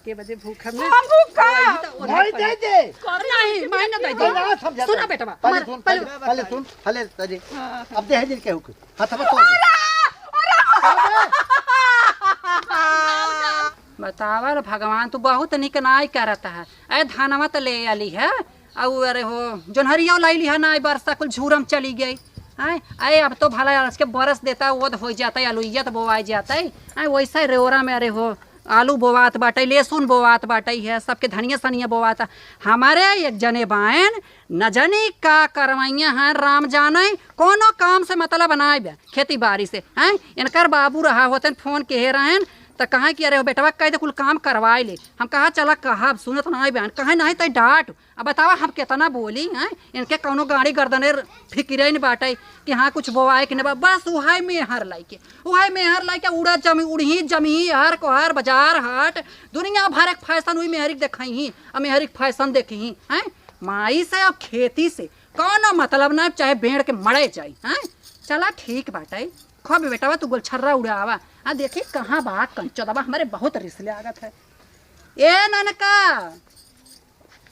के बजे भूख हमने भूखा भाई दे दे नहीं मैं ना दे दे सुना बेटा पहले सुन पहले तजे अब दे दिन के हुक हाथ में तोड़ बतावा रे भगवान तू बहुत निक नाय करता है ए धानवा तो ले आली है और अरे हो जोनहरिया लाइली है ना बरसा कुल झूरम चली गई आए आए अब तो भला इसके बरस देता वो हो जाता है आलूइया तो बोवाई जाता है आए वैसा रेवरा में अरे हो आलू बोवात बाटे लहसुन बोवात बाटे है सबके धनिया सनिया बोवाता हमारे एक जने बायन न जनी का करवाइया हैं राम जाने कोनो काम से मतलब बनाए खेती बाड़ी से हैं इनकर बाबू रहा होते फोन कहे रहन तो कहा कि अरे हो बेटवा कह दे कुल काम करवाए ले हम कहा चला कहा सुनत नहीं बहन कहे नहीं तो डांट अब बतावा हम कितना बोली हैं इनके कौनो गाड़ी गर्दने फिक्रे नहीं बाटे कि हाँ कुछ बोवाए कि नहीं बस उहाई में हर लाइके उड़ा जमी उड़ी जमी हर को हर बाजार हाट दुनिया भर एक फैशन हुई मेहरिक देखी ही अब मेहरिक फैशन देखी हैं माई से और खेती से कौनो मतलब ना चाहे भेड़ के मरे जाए हैं चला ठीक बाटे खो बेटा तू गोलछर्रा उड़ावा हाँ देखी कहाँ बा कंचो दबा हमारे बहुत रिसले आगत है ए ननका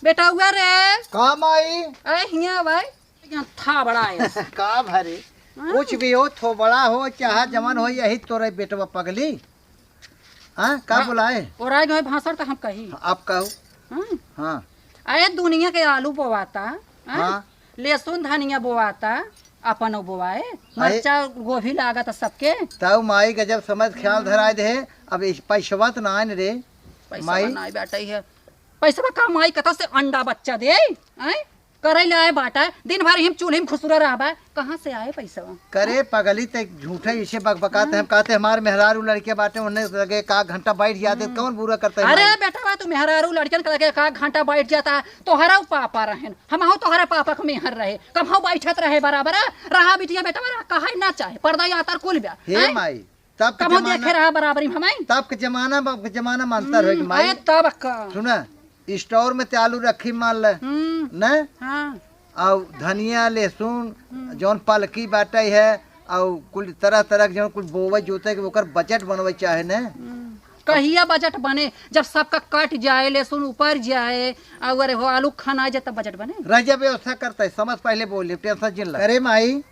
बेटा हुआ रे काम आई अरे हिया भाई यहाँ था बड़ा है का भरे कुछ भी हो थो बड़ा हो चाहे जवान हो यही तोरे बेटवा पगली हाँ का बुलाए और आए गए भाषण तो हम कही आप कहो हाँ हाँ अरे दुनिया के आलू बोवाता हाँ लहसुन धनिया बोवाता अपन बोवाए मरचा गोभी लागत सबके तब माई गजब समझ ख्याल धराए दे अब पैसवा तो ना रे पैसा ना बैठा है पैसा का माई कथा से अंडा बच्चा दे आए करे ले आए बाटा दिन भर हम चूल्हे में खुसुरा रहा कहाँ से आए पैसा करे पगली ते झूठे इसे बकबकाते हम कहते हमारे मेहरारू लड़के बाटे उन्हें लगे का घंटा बैठ जाते कौन बुरा करता है अरे बेटा तू मेहरारू लड़कन के लगे का घंटा बैठ जाता तो हरा पापा रहन हम हो तो हरा पापा के मेहर रहे कम हो बैठत रहे बराबर रहा बिटिया बेटा कहा ना चाहे पर्दा यातर कुल ब्या हे माई तब कम देखे रहा बराबरी हमाई तब के जमाना में अंतर है माई तब सुना स्टोर में ते आलू रखी मान ले न हाँ और धनिया लहसुन जौन पालकी बाटे है और कुल तरह तरह के जौन कुल बोवे जोते के ओकर बजट बनवे चाहे न कहिया बजट बने जब सबका कट जाए लहसुन ऊपर जाए और हो आलू खाना जाए तब बजट बने रजा व्यवस्था करता है समझ पहले बोले टेंशन जिन ला अरे माई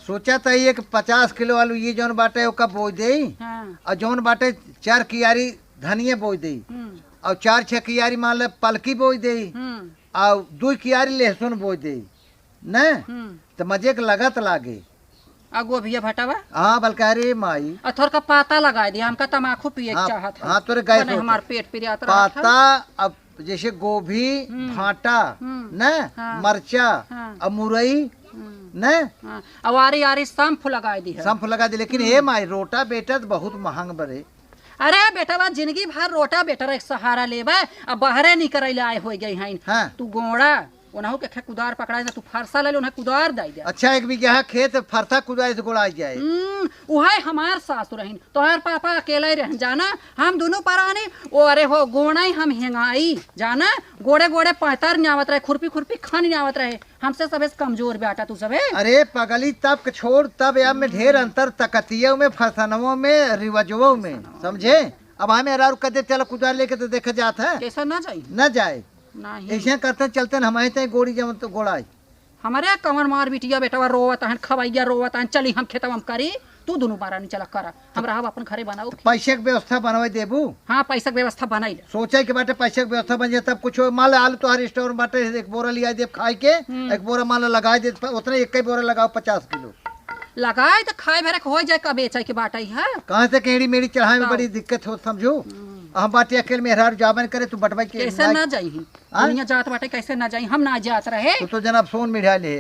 सोचा था ये 50 किलो आलू ये जौन बाटे ओका बोझ दे और जौन बाटे 4 कियारी धनिया बोझ दे और 4-6 कियारी मान ले पलकी बोझ दे और 2 कियारी लहसुन बोझ दे न तो मजे के लगत लागे गोभिया भटावा हाँ बल्कि अरे माई अथर का पाता लगा दिया हमका तमाकू पिए चाहत हाँ तोरे गैस हमार पेट पिरियात पाता अब जैसे गोभी भाटा न मरचा और मुरई न अवारी आरी संफ लगा दी है संफ लगा दी लेकिन हे माई रोटा बेटा तो बहुत महंग बरे अरे बेटा बा जिंदगी भर रोटा बेटा एक सहारा लेबा अब बाहरे निकल आए हो गई हैं हाँ। तू गोड़ा उन्हों के कुदार पकड़ाए तू फरसा ले उन्हें कुदार दे दे अच्छा एक बीघा खेत फरसा कुदार से गोड़ा जाए वह हमार सासु रहीन तोहर पापा अकेला ही रह जाना हम दोनों पराने ओ अरे हो गोणाई हम हेंगाई जाना गोड़े गोड़े पहतर न्यावत रहे खुरपी खुरपी खानी न्यावत रहे हमसे सबे कमजोर बेटा तू सबे अरे पगली तब के छोड़ तब या में ढेर अंतर तकतियों में फसनों में रिवाजों में समझे अब हमें रारू कदे चलो कुदार लेके तो देखा जाता है कैसा ना जाए न जाए नहीं ऐसे करते चलते हमारे तय गोड़ी जम तो गोड़ा हमारे कमर मार बिटिया बेटा रोवत है खवैया रोवत है चली हम खेतवा में करी तू दोनों बारा नहीं चला करा हम रहा अपन घरे बनाओ पैसे की व्यवस्था बनवे देबू हाँ पैसा की व्यवस्था बनाई सोचे के बाटे पैसे की व्यवस्था बन जाए तब कुछ माल आलू तो हर स्टोर में बाटे एक बोरा लिया दे खाए के एक बोरा माल लगा दे उतने एक ही बोरा लगाओ 50 किलो लगाए तो खाए भरे हो जाए का बेचे के बाटे है कहाँ से केड़ी मेरी चढ़ाए में बड़ी दिक्कत हो समझो हम बाटे अकेले में हरार जाबन करे तू बटवा के कैसे ना जाई दुनिया जात बाटे कैसे ना जाई हम ना जात रहे तो जनाब सोन मिढ़ा ले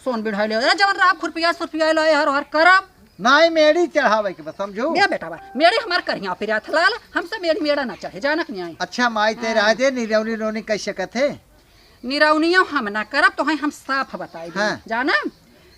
सोन बिढ़ा ले अरे जवन रात खुरपिया सुरपिया ले हर हर करब नाई मेड़ी चढ़ावे के बस समझो ये बेटा बा मेड़ी हमार करिया फिर लाल हमसे मेड़ी मेड़ा ना चाहे जानक नहीं आई अच्छा माई ते रह दे निरौनी रोनी कैसे कथे निरौनियो हम ना करब तो हम साफ बताई जाना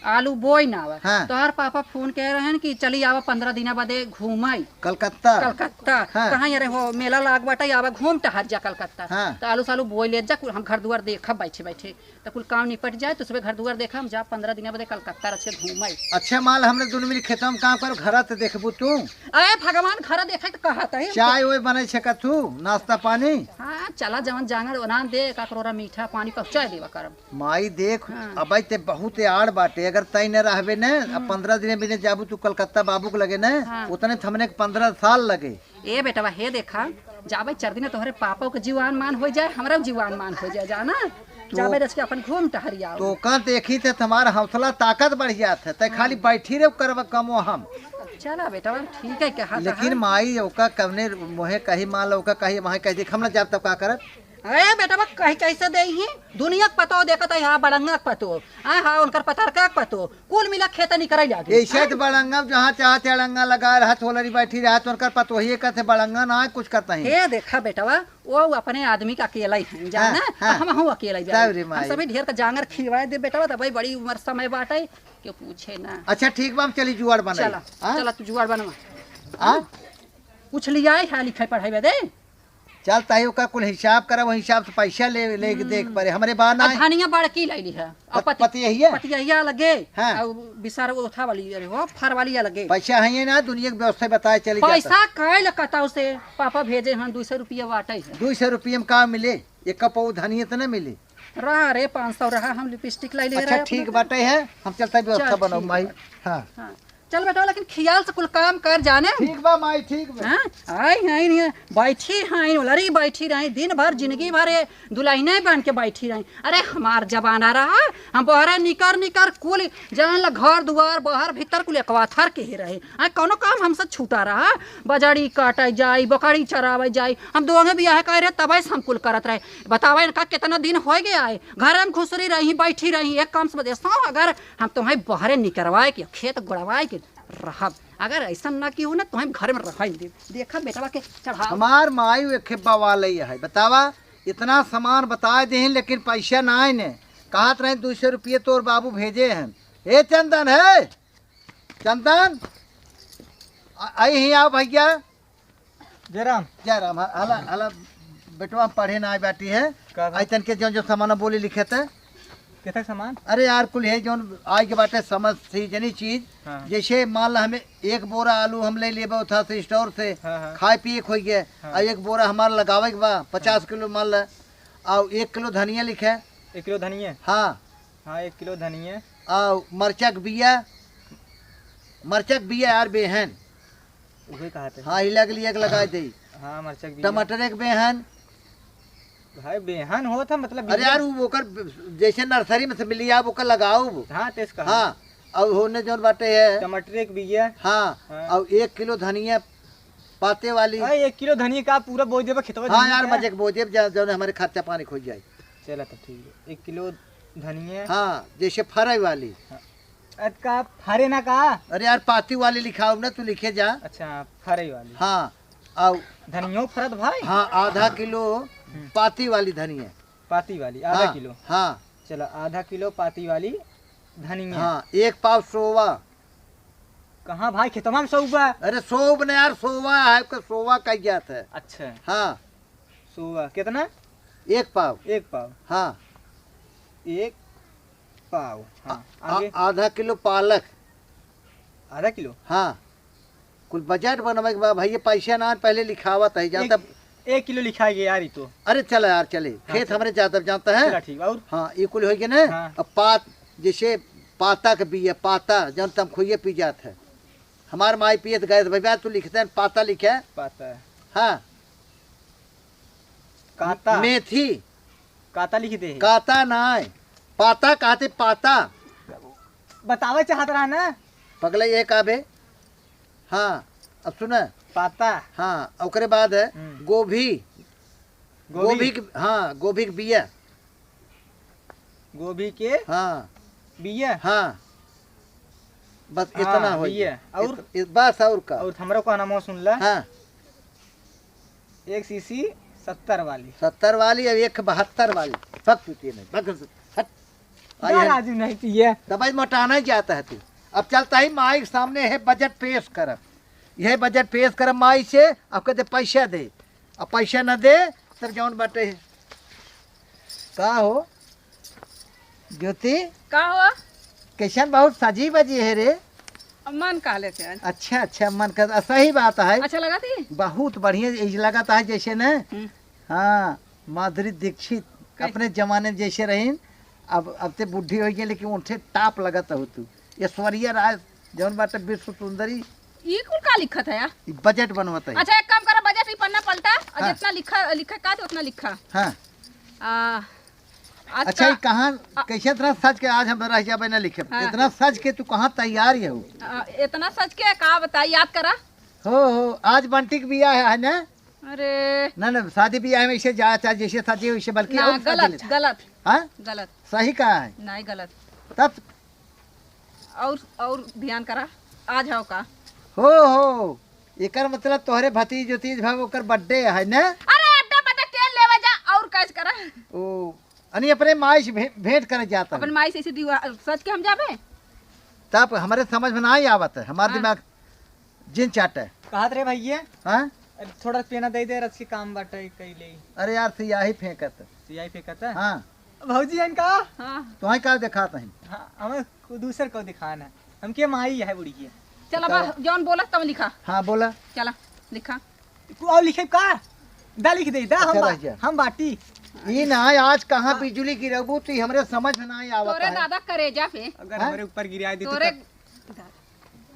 आलू बोई ना आवा हाँ। तोहर पापा फोन कह रहे हैं कि चली आवा 15 दिन बदे घूमाई कलकत्ता कलकत्ता हाँ। कहाँ यारे हो मेला लाग बाटा आवा घूम टहर जा कलकत्ता हाँ। तो आलू सालू बोई ले जा कुल हम घर दुआर देखब बैठे बैठे तो कुल काम निपट जाए तो सुबह घर दुआर देखा हम जा 15 दिन बदे कलकत्ता रखे घूमाई। अच्छा माल हमने दोनों मिल खेतों में काम करो घर तो देखबू तू अरे भगवान घर देखे तो कहता है चाय वही बने छे तू नाश्ता पानी हाँ चला जवन जांगर ओना दे काकरोरा मीठा पानी पहुंचा देवा करब माई देख हाँ। अब ते बहुत आड़ बाटे अगर तई न रहबे न अब 15 दिन भी न जाबू तू कलकत्ता बाबू के लगे न हाँ। उतने हमने 15 साल लगे। ए बेटवा हे देखा जाबे 4 दिन तोहरे पापा के जीवान मान हो जाए हमरा जीवान मान हो जाए जाना जाबे रच के अपन घूम टहरिया तो का देखी थे तुम्हारा हौसला ताकत बढ़ जात है तय खाली बैठी रे करब कमो हम चला बेटवा ठीक है कहा लेकिन माई ओका कवने मोहे कही मान लो ओका कही वहां कह देख हम न जाब तब का करब। अरे बेटा कहीं कैसे दे ही दुनिया के पतो देखत है यहाँ बड़ंगा के पतो हाँ हाँ उनकर पतारका के पतो कुल मिला खेत नहीं करे जाके ऐसे तो बड़ंगा जहाँ चाहते अड़ंगा लगा रहा थोलरी बैठी रहा तो उनकर पतो ही कहते बड़ंगा ना कुछ करता है। हे देखा बेटवा वो अपने आदमी का अकेला ही है जाना हाँ, हम हूँ अकेला ही तब रे हम माई। सभी ढेर का जांगर खिलवाए दे बेटवा तो भाई बड़ी उम्र समय बाटे क्यों पूछे ना। अच्छा ठीक बा हम चली जुआर बना चला चला तू जुआर बनवा हाँ पूछ लिया है लिखाई पढ़ाई दे चल ताई ओका कुल हिसाब करा वो हिसाब से पैसा ले देख पड़े हमरे बात ना धनिया बड़की लैली है पति यही है पतिया लगे हाँ। और बिसार उठा वाली अरे हो फर वाली लगे पैसा है ना दुनिया की व्यवस्था बताए चली पैसा कैल कताऊ से पापा भेजे हैं 200 रुपया बाटे है 200 रुपये में का मिले एक कपऊ धनिया तो न मिले रहा रे 500 रहा हम लिपस्टिक लाई ले अच्छा ठीक बाटे है हम चलता व्यवस्था चल, बनाओ ठीक माई बा। हाँ हाँ चल बेटा लेकिन ख्याल से कुल काम कर जाने ठीक बा माई ठीक बा हाँ आई हैं नहीं बैठी हैं लड़ी बैठी रही दिन भर जिंदगी भर दुल्हने बन के बैठी रही। अरे हमार जमाना रहा हम बहरे निकर कुल जान ला घर दुआर बाहर भीतर कुल एकवाथर के ही रहे कोनो काम हमसे छूटा रहा बजारी काटे जाई बकरी चरावे जाई हम दोनों बियाह कर रहे तब हम कुल करत रहे बतावे का कितना दिन हो गया है घर में घुसरी रही बैठी रही एक काम से बदेसा अगर हम तुम्हें बहरे निकलवाए के खेत गुड़वाए के रहब अगर ऐसा ना की हो ना तो हम घर में रह दे देखा बेटवा के चढ़ा हमार माई वे खेबा वाले है बतावा इतना सामान बताए दे लेकिन पैसा ना है ने कहत रहे 200 रुपये तोर बाबू भेजे हैं। ए चंदन है चंदन आई ही आओ भैया जय राम हला हला बेटवा पढ़े ना बैठी है आई तन के जो सामान बोली लिखे थे कितना सामान। अरे यार कुल है जो आज के बाटे समझ सीजनी चीज हाँ। जैसे मान ला हमें 1 बोरा आलू हम ले लेबे उठा से स्टोर से हाँ। खाए पिए खोई गए हाँ। और 1 बोरा हमारा लगावे के बा 50 किलो मान ला और 1 किलो धनिया लिखे 1 किलो धनिया। हाँ हाँ 1 किलो धनिया और मरचक बिया यार बेहन वही कहा थे। हाँ हिला के लिए एक लगाए दे हाँ मरचक भी टमाटर एक बेहन भाई बेहन हो था मतलब अरे यार वो ओकर जैसे नर्सरी में से मिली आप ओकर लगाओ हाँ तेज कहा। हाँ और होने जो बाटे है टमाटर एक बिया। हाँ हाँ। और 1 किलो धनिया पाते वाली हाँ 1 किलो धनिया का पूरा बोझ देबा खेतवा। हाँ यार मजे के बोझे जो हमारे खर्चा पानी खोज जाए। चला तो ठीक है 1 किलो धनिया। हाँ जैसे फराई वाली का फरे ना का। अरे यार पाती वाली लिखाओ ना तू लिखे जा। अच्छा फरे वाली। हाँ और धनिया फरत भाई। हाँ आधा किलो पाती वाली धनिया पाती वाली आधा हाँ, किलो। हाँ चलो आधा किलो पाती वाली धनिया। हाँ 1 पाव सोवा। कहाँ भाई खेतवा में सोवा। अरे सोब ने यार सोवा है का सोवा कह जाता है। अच्छा हाँ सोवा कितना 1 पाव। 1 पाव। हाँ 1 पाव। हाँ आगे आधा किलो पालक। आधा किलो। हाँ कुल बजट बनवा के बाद भाई पैसा ना पहले लिखावत है जानता 1 किलो लिखा गया यार ये तो। अरे चला यार चले खेत हमारे ज्यादा जानता है। चला ठीक और हाँ ये कुल हो गया ना। हाँ। अब पात जैसे पाता के बिया पाता जब तम खोइए पी जात है हमार माई पिए तो गए भैया तू लिखते हैं पाता लिखे पाता है। हाँ काता मेथी काता लिख दे। काता ना पाता कहते पाता बतावे चाहत रहा ना पगले ये काबे। हाँ अब सुना पाता। हाँ ओकरे बाद है गोभी गोभी हाँ गोभी के बिया। गोभी के हाँ बिया। हाँ बस हाँ, इतना हो बिया। और बस और का और हमरा को नाम सुन ला। हाँ 1 सीसी 70 वाली 70 वाली और 1 72 वाली सब पीती नहीं हट राजू नहीं पिए। दवाई मोटाना ही जाता है तू। अब चलता ही माई के सामने है बजट पेश करब, यह बजट पेश करब माई से। अब कहते पैसा दे, अब पैसा न दे तब जौन बाटे का हो ज्योति का हो कैसन बहुत सजी बजी है रे। मन कहा लेते हैं। अच्छा अच्छा मन कर सही बात है। अच्छा लगा थी बहुत बढ़िया लगाता है जैसे न। हाँ माधुरी दीक्षित अपने जमाने में जैसे रही, अब ते बुढ़ी हो गई लेकिन उनसे टाप लगत हो तू। ऐश्वर्या राय जौन बाटे विश्व सुंदरी ये कुल का लिखत है यार। बजट बनवत है। अच्छा एक काम करो, बजट ही पन्ना पलटा और हाँ। जितना लिखा लिखा का उतना लिखा। हाँ आज अच्छा का, ये कहाँ कैसे इतना सच के आज हम रह जाबे न लिखे। हाँ। इतना सच के तू कहाँ तैयार है हो। इतना सच के का बताई, याद करा। हो आज बंटी के बिया है ना। अरे ना शादी बिया में ऐसे जा चाहे जैसे सजे वैसे बल्कि ना, और सजे गलत लेते। गलत हाँ गलत सही कहा है नहीं गलत। तब और ध्यान करा, आज हो का। हो एकर मतलब तोहरे भतीज ज्योतिज भाव ओकर बर्थडे है ना। अरे अड्डा बड्डा तेल लेवा जा और कैसे करा। ओ अनी अपने माई से भेंट करे जाता अपन है। माई से ऐसे सच के हम जाबे। तब हमारे समझ में ना ही आवत है, हमारा हाँ। दिमाग जिन चाट है। कहा रे भैया हाँ थोड़ा पेना दे दे रस के काम बाटे कैले अरे यार सियाही फेंकत। सियाई फेंकता। हाँ भौजी इनका हाँ तो वही का दिखाता है। हाँ हमें दूसर को दिखाना हमके माई है बुढ़ी है। चला बा जौन बोला तब लिखा। हाँ बोला चला लिखा। तू और लिखे का दा लिख दे दा अच्छा, रह जा। हम बाटी। ये ना आज कहाँ बिजली गिरबू तो हमरे समझ में ना ही आवत तोरे है। दादा करेजा पे अगर हाँ? हमारे ऊपर गिराए दे तोरे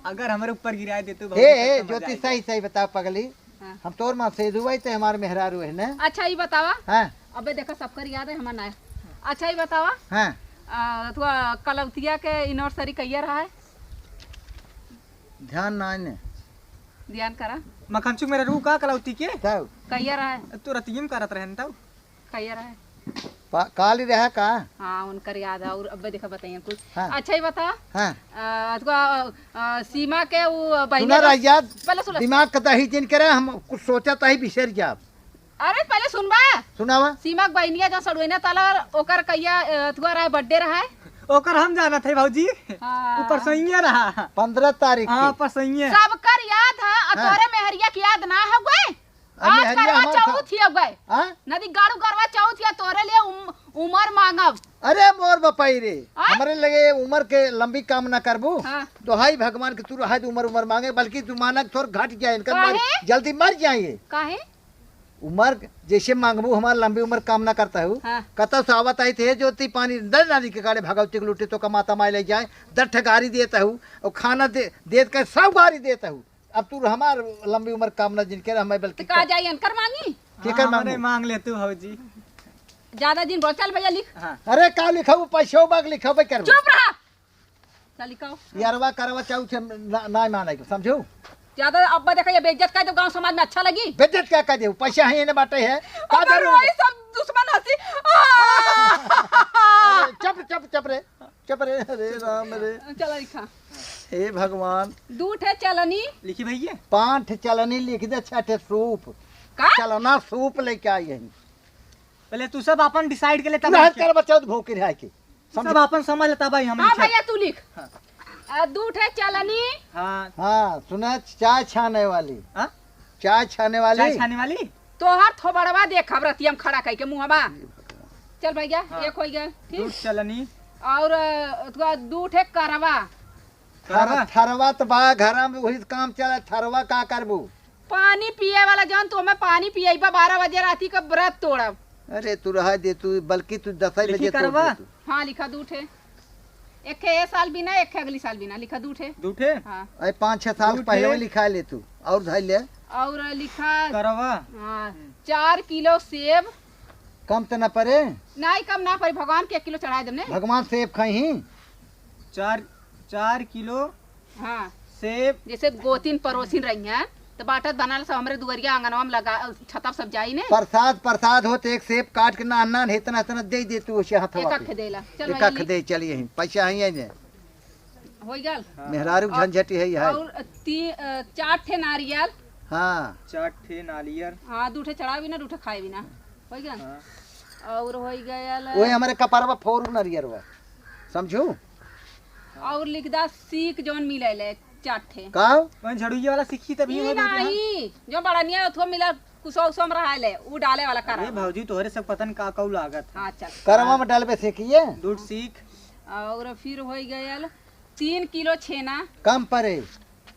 अगर हमारे ऊपर गिराए दे तो हे ज्योति सही सही बता पगली। हाँ। हम तोर माँ से दुबई तो हमारे मेहरारू है ना। अच्छा ये बतावा। हाँ अबे देखा सबकर याद है हमारा ना। अच्छा ये बतावा, हाँ तू कलौतिया के यूनिवर्सिटी कहिया रहा है। ध्यान ना ने ध्यान करा। मखनचुक मेरा रू का कलौती के तब कहिया रहा है, तो रतियम करत रहन तब कहिया रहा है। काली रहा का। हाँ उनकर याद है। और अबे देखा बताइए कुछ। हाँ। अच्छा ही बता, हाँ सीमा के वो सुना रह याद पहले सुन। दिमाग कता ही जिन करे हम कुछ सोचा ही बिसर जाब। अरे पहले सुनबा। सुनावा सीमा के बहनिया जो सड़ुइना ताला ओकर कहिया अथवा रहा है बर्थडे रहा है। ओकर हम जाना थे भौजी हाँ। ऊपर सैया रहा 15 तारीख हाँ के। पर सैया सबकर याद है और हाँ। तोरे मेहरिया की याद ना हो गए। अब आज मेहरिया करवा हमार चौथ ही हो गए। हाँ? नदी गाड़ू करवा चौथ या तोरे लिए उमर मांगब। अरे मोर बपाई रे हाँ? हमारे लगे उम्र के लंबी काम ना करबू। हाँ। तो हाई भगवान के तू रहा उम्र मांगे बल्कि तू माना थोड़ घट जाए इनका काहे? जल्दी मर जाएंगे। काहे? उम्र जैसे मांगबू हमारा लंबी उम्र काम ना करता हूँ। हाँ। कतौ से आवत आई थे जो ती पानी दर नाली के गाड़े भगवती लूटे तो कमाता माई ले जाए दर ठगारी देता हूँ और खाना दे कर सब गारी देता हूँ। अब तू हमार लंबी उम्र काम ना जिनके हमें बल्कि तो कहा जाई अनकर मांगी। केकर हमारे मांगू? मांग ले तू भौजी। ज्यादा दिन बोल चल भैया लिख। हाँ अरे का लिखाऊ पैसो बाग लिखाऊ कर चुप रहा। चल लिखाओ। यारवा करवा चाहू से ना माने समझो। ज्यादा अब देखा ये बेइज्जत का तो गांव समाज में अच्छा लगी। बेज्जत क्या कर दे पैसा है इन्हें बाटे है का अगर जरूर। वही सब दुश्मन हंसी। अरे, चप रे अरे राम रे चलो लिखा। हे भगवान। दूठ है चलनी लिखी भैया पांठ चलनी लिख दे छठे सूप का। चलना सूप लेके आई है। पहले तू सब अपन डिसाइड कर ले तब ना लिखे। कर बच्चा भूख रहा के सब अपन समझ लेता भाई हम हाँ लिखे। भैया तू लिख। दूठ है चलनी हाँ हाँ सुना चाय छाने वाली। हाँ? चाय छाने वाली चाय छाने वाली तोहर थोबड़वा देख रतियम खड़ा कह के मुहबा। चल भैया हाँ। एक हो गया दूध ठीक। चलनी और दूठ है करवा। थरवा तो बा घर में वही काम चला थरवा का करबू। पानी पिए वाला जौन तो मैं पानी पिएबा 12 बजे राती का व्रत तोड़ब। अरे तू रहा दे तू बल्कि तू 10 लिखी बजे तोड़ करवा। दे तू। हाँ लिखा दूठ है। एक है ये साल बिना एक है अगली साल बिना लिखा दूठ है। दूठे हाँ। अरे 5-6 साल दूध पहले है। में लिखा ले तू और धर ले। और लिखा करवा हाँ 4 किलो सेब। कम तो न पड़े नहीं कम ना पड़ी भगवान के 1 किलो चढ़ा देने। भगवान सेब खाई। 4 किलो हाँ सेब जैसे गोतिन पड़ोसिन रही हैं तो बाटत बनाल सब हमरे दुवरिया आंगनवा में लगा छतप सब जाई ने। प्रसाद हो तो एक सेब काट के ना अन्ना इतना इतना दे दे तू उसे हथवा एक पे। देला। चल एक भैया अख दे चलिए ही पैसा ही है ने हो गल। मेहरारू झंझटी है है। और 4 ठे नारियल। हाँ 4 ठे नारियल हाँ 2 ठे चढ़ा भी ना 2 ठे खाए भी ना हो गल। हाँ। और हो गया वही हमारे कपारवा फोरू नरियरवा समझू और लिख दा सीख जोन मिले ले 4 ठे का कौन झड़ुइया वाला सीखी तभी ई हो नहीं जो बड़ा नहीं उथो मिला कुसो उसम रहा ले उ डाले वाला कर अरे भौजी तोहरे सब पतन का कऊ लागत हां चल करवा में डालबे सीखिए दूध सीख और फिर हो गयल 3 किलो छेना कम परे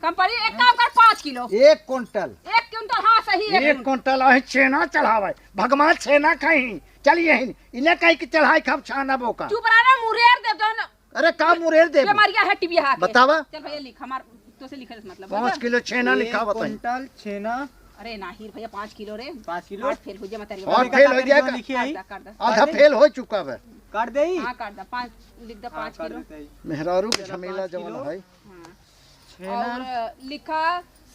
कम पड़ी एक काम कर 5 किलो 1 क्विंटल 1 क्विंटल हां सही है 1 क्विंटल है छेना चढ़ावे भगवान छेना कहीं चलिए इन्हें कहीं की चढ़ाई खब छाना बोका चुप रहा मुरेर दे दो अरे का मुरेर दे ये मरिया है टीवी हा बतावा चल भैया लिख हमार तो से लिखे मतलब 5 किलो छेना लिखा बताई क्विंटल छेना अरे नाही भैया 5 किलो रे 5 किलो आज फेल हो जा मत और फेल हो जाएगा लिखी आई काट दे आधा फेल हो चुका है काट देई हां काट दे 5 लिख दे 5 किलो मेहरारू के झमेला जवन है छेना और लिखा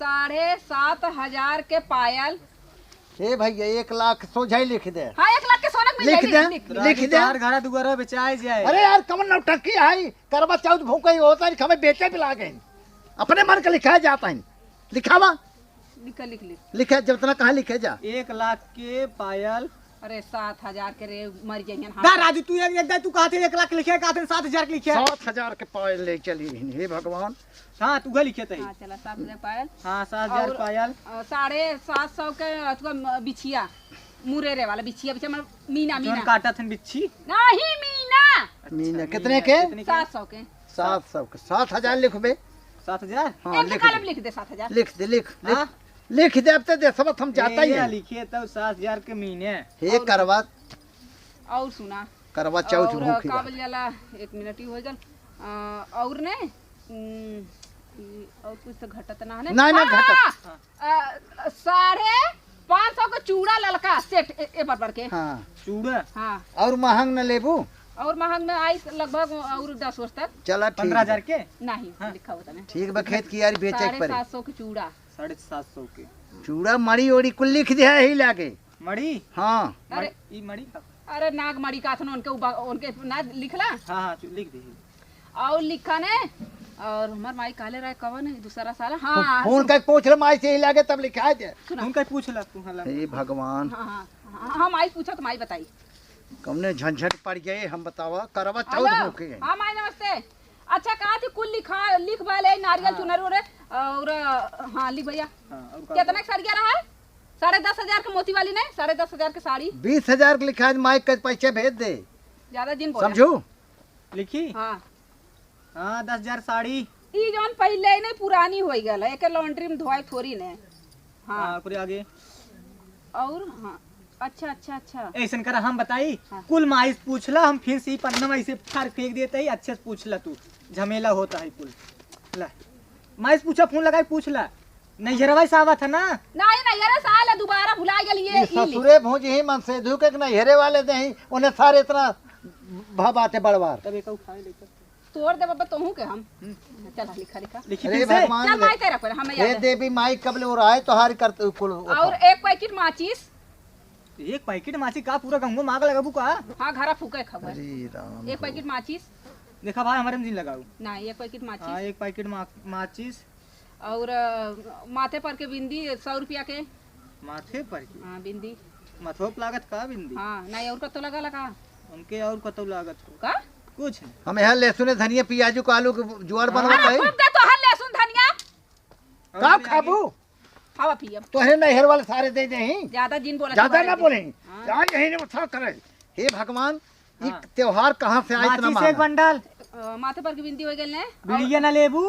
7,500 के पायल हे भैया 1 लाख सोझाई लिख दे हाँ 1 लाख के सोना मिल लिख दे लिख दे हर घर दुआरा बेचाए जाए अरे यार कमन नौटंकी आई करवा चौथ भूखा ही होता है हमें बेचे भी लागे अपने मन का लिखा जाता है लिखावा लिख लिख लिख लिखे जब तना कहाँ लिखे जा 1 लाख के पायल अरे 7,000 के रे मर जाइए दा राजू तू एक तू कहते 1 लाख लिखे कहते 7,000 के लिखे 7,000 के पायल ले चली हे भगवान हां तू लिखे तई हाँ चला 7,000 पायल हां 7,000 और- पायल 750 के अथवा बिछिया मुरेरे वाला बिछिया बिछिया मतलब मीना जोन मीना काटा थन बिच्छी नहीं मीना मीना कितने के 700 के 700 के 7,000 लिखबे 7,000 हाँ एक लिख कलम दे लिख दे 7,000 लिख दे लिख हाँ? लिख दे अब तो दे सब हम जाता ही है लिखिए तब 7,000 के महीने हे करवा और सुना करवा चौथ और भूखी का बोल जाला 1 मिनट ही हो गल और ने और कुछ तो घटत ना है नहीं, नहीं घटत। 550 का चूड़ा ललका सेट ए बराबर के हाँ चूड़ा हाँ और महंग न लेबू और महंग में आई लगभग और 10 वर्ष तक चला ठीक 15,000 के नहीं लिखा होता है ठीक बा खेत की यार बेचे के पड़े 750 के चूड़ा 750 के चूड़ा मड़ी ओड़ी कुल लिख दे ही लागे मड़ी हाँ अरे ई मड़ी का अरे नाग मड़ी का थन उनके ना लिखला हां हां लिख दे और लिखा ने और हमार माई काले रहे कवन है दूसरा साल हाँ फोन कर पूछ ले माई से ही लागे तब लिखा दे उनका पूछ ला तू हला हे भगवान हाँ हाँ हाँ माई पूछा तो माई बताई कमने झंझट पड़ गए हम बतावा करवा चौथ हेलो भूखी है हाँ माई नमस्ते अच्छा कहा थी कुल लिख वाले नारियल चुनर और हाँ लिख भैया हां और कितना का साड़िया रहा है 10,500 के मोती वाली ने 10,500 के साड़ी 20,000 के लिखा है माई के पैसे भेज दे ज्यादा दिन बोला समझू लिखी हाँ हां 10,000 साड़ी ई जौन पहले ही नहीं पुरानी हो गल है एक लॉन्ड्री में धोई थोड़ी ने हाँ हां पूरे आगे और हाँ अच्छा अच्छा अच्छा ऐसन कर हम बताई हाँ। कुल माइस पूछला हम फिर से ही पन्ना में ऐसे फाड़ फेंक देते ही अच्छे से पूछला तू झमेला होता है कुल ला माइस पूछा फोन लगाई पूछला नहीं जरवा सावा था ना नहीं नहीं अरे साल है, दोबारा भुला गल ये ये ससुरे भोज ही मन से धुके के नहीं हेरे वाले दे ही उन्हें सारे इतना भाबाते बड़वार तब एक उठाए लेकर तोड़ दे बाबा तुहू के हम चल लिखा लिखा लिखी अरे फिर से भगवान चल माई तेरा पर हमें हे याद है देवी माई कब ले हो रहा है तो हार करते कुल और एक पैकेट माचिस एक पैकेट माची का पूरा गंगो मांग लगाबू का हाँ घरा फूके खबर अरे राम एक पैकेट माचिस देखा भाई हमारे में दिन लगाऊ नहीं एक पैकेट हाँ माचिस एक पैकेट माचिस और माथे पर के बिंदी 100 रुपया के माथे पर की हाँ बिंदी मथोप लागत का बिंदी हाँ नहीं और कतो लगा लगा उनके और कतो लागत हो का कुछ नहीं हम यहाँ लहसुन धनिया प्याजू को आलू के जुआर बनवा अरे पाई फूक दे तो हर लहसुन धनिया और का फिर खाबू हवा पियब तो है नहर वाले सारे दे दे ही ज्यादा दिन बोला ज्यादा ना बोले हाँ। आज यही ने उठा करे हे भगवान ये हाँ। त्योहार कहाँ से आए इतना माचिस एक महंगा बंडल माथे पर के बिंदी हो गई ने बीड़िया ना लेबू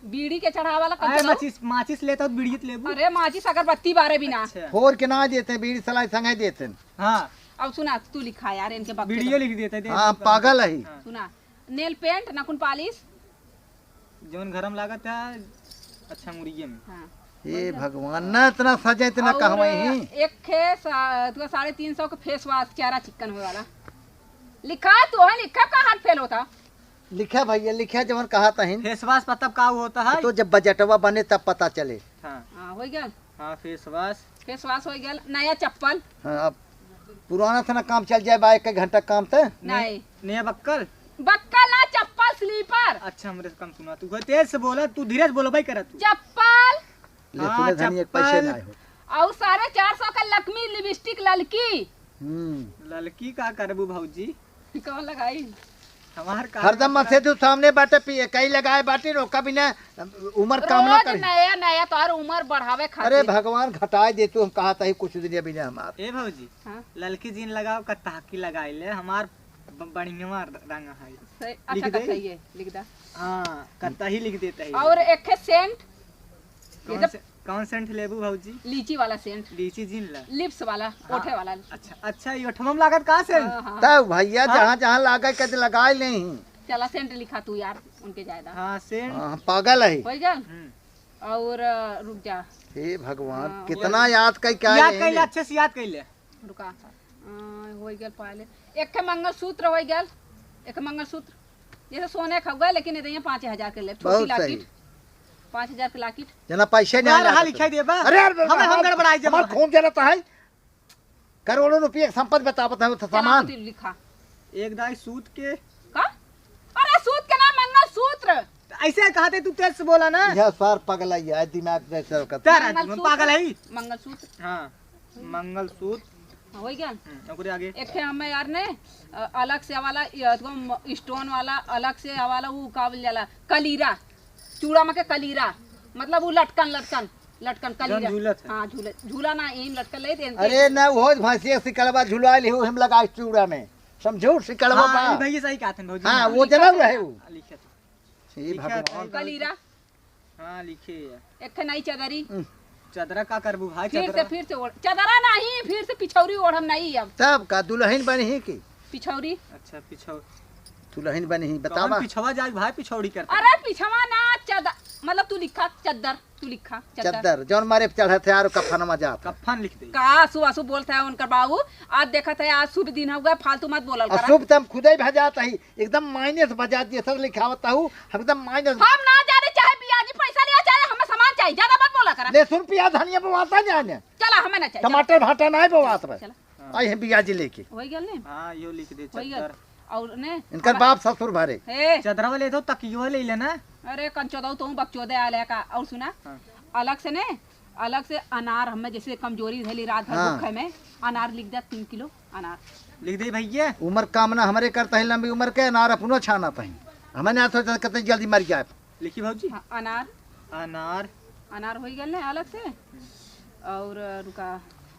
बीड़ी के चढ़ा वाला आए कंचन माचिस लेता तो बीड़ियत लेबू अरे माचिस अगरबत्ती बारे बिना अच्छा फोर के ना देते बीड़ी सलाई संगे देते हाँ अब सुना तू लिखा यार इनके बक्से वीडियो लिख देते थे हाँ पागल है हाँ। सुना नेल पेंट नखुन पालिश जौन घरम लागत है अच्छा मुर्गिया में हाँ हे भगवान न इतना सजे इतना और कहवा ही एक खे 350 का फेस वॉश चेहरा चिकन हुए वाला लिखा तो है लिखा का हाथ फेल होता लिखा भैया लिखा जवन कहा था फेस वॉश तब का होता है तो जब बजटवा बने तब पता चले हाँ हाँ हो गया हाँ फेस वॉश फेस वॉश हो गया नया चप्पल हाँ, अब पुराना था ना काम चल जाए बा 1 घंटा काम थे नहीं नया बक्कल बक्कल ना चप्पल स्लीपर अच्छा हमरे से कम सुना तू तेज से बोला तू धीरे से बोलो भाई करा तू चप्पल लहसुन धनिया के पैसे चप्पल। ना हो और 450 का लक्ष्मी लिपस्टिक ललकी हम्म लड़की का करबू भौजी कौन लगाई हमार का हरदम मसे तू सामने बाटे पिए कई लगाए बाटे रो कभी ना उम्र कामना रोज कर। नया नया तोहर उम्र बढ़ावे अरे खातिर। भगवान घटाए दे तू हम कहा था कुछ दिन अभी ना हमार। ए भौजी हाँ? ललकी जीन लगाओ का ताकी लगाई ले हमार बढ़िया रंग है। सही- अच्छा लिख दे? कथा ये लिख दा। हाँ कत्ता ही लिख देता है। और एक है सेंट, ये तो कौन सेंट लेबू भौजी? लीची वाला सेंट, लीची जीन ला। लिप्स वाला, हाँ। ओठे वाला। अच्छा अच्छा ये अठमम लागत कहाँ से? हाँ, हाँ। तब भैया जहाँ जहाँ लागे कद लगाए नहीं। चला सेंट लिखा तू यार उनके जायदा हाँ सेंट। हाँ, पागल है। हो गया। हम्म। और रुक जा, हे भगवान हाँ, कितना याद कर क्या याद है कर ले, ये? अच्छे से याद कर ले। रुका। हो गया पहले एक है मंगलसूत्र हो गया, एक है मंगलसूत्र जैसे सोने का हुआ लेकिन ये 5,000 के ले, छोटी बहुत सही। लाकिट 5,000 के लाकिट। जना पैसे नहीं रहा आया लिखाई दे बा। अरे यार हम गड़बड़ाई जब हमार खून जरा है करोड़ों रुपये की संपत्ति बतावत है वो चला सामान। तू लिखा एक दाई सूत के का। अरे सूत्र के नाम मंगलसूत्र। ऐसे कहते तू तेज से बोला ना। यह सार पगला है दिमाग में सर का। तेरा मंगलसूत्र। पागल है। मंगलसूत्र हाँ मंगलसूत्र। हो गया। ओकरे आगे एक है हमें यार ने अलग से वाला स्टोन वाला अलग से वाला वो का बोल जाला कलीरा, चूड़ा में के कलीरा मतलब वो लटकन लटकन लटकन जौन कलीरा। झूलत है। हाँ झूला ना एम लटकन ले दे। अरे न वो भैंसी सिकड़वा झुलवाइल हो हम लगा चूड़ा में समझो सिकड़वा हाँ बा। भैया सही कहते हैं भौजी। हाँ वो जरूर रहे वो। लिखे तो। हे लिखा भगवान था। कलीरा। हाँ लिखे है। एक है नई चदरी, चदरा का करबू भाई? फिर से ओढ़ चदरा नहीं, फिर से पिछौरी ओढ़म नहीं अब तब का दुल्हन बनी ही की पिछौरी। अच्छा पिछौ दुल्हन बनी ही कौन बतावा। पिछवा जाए भाई पिछौड़ी करता? अरे पिछवा ना चदर मतलब तू लिखा चद्दर, तू लिखा चद्दर जौन मारे चढ़े थे यार कफन में जाता। कफन लिख दे। का सुबह बोलता है उनका बाबू आज देखा था आज शुभ दिन हो गया, फालतू मत बोलल करा। अशुभ तम खुद ही भजाता ही एकदम माइनस भजा दिए सब लिखावता हूँ एकदम माइनस। हम ना जाने चाहे बियाजी पैसा लिया चाहे हमें सामान चाहिए, ज्यादा मत बोला करा। लहसुन प्याज धनिया बवाता जाने चला हमें ना चाहिए। टमाटर भाटा नहीं बवात रहे। चला आई है बियाजी लेके वही गल ने हाँ यो लिख दे वही गल। चदर। और ने इनकर बाप ससुर भरे। हे चदरा वाले तो तकियो ले लेना। अरे कंचोदौ तो बकचोदे आले का। और सुना हाँ। अलग से ने अलग से अनार हमें जैसे कमजोरी धैली रात भर हाँ। भूखे में अनार लिख दे 3 किलो अनार। लिख दे भैया। उम्र कामना हमारे करता है लंबी उम्र के अनार अपनो छाना पाई हमें ना सोचा कितनी जल्दी मर जाए। लिखी भौजी। हाँ, अनार अनार। अनार हो गए ने अलग से। और रुका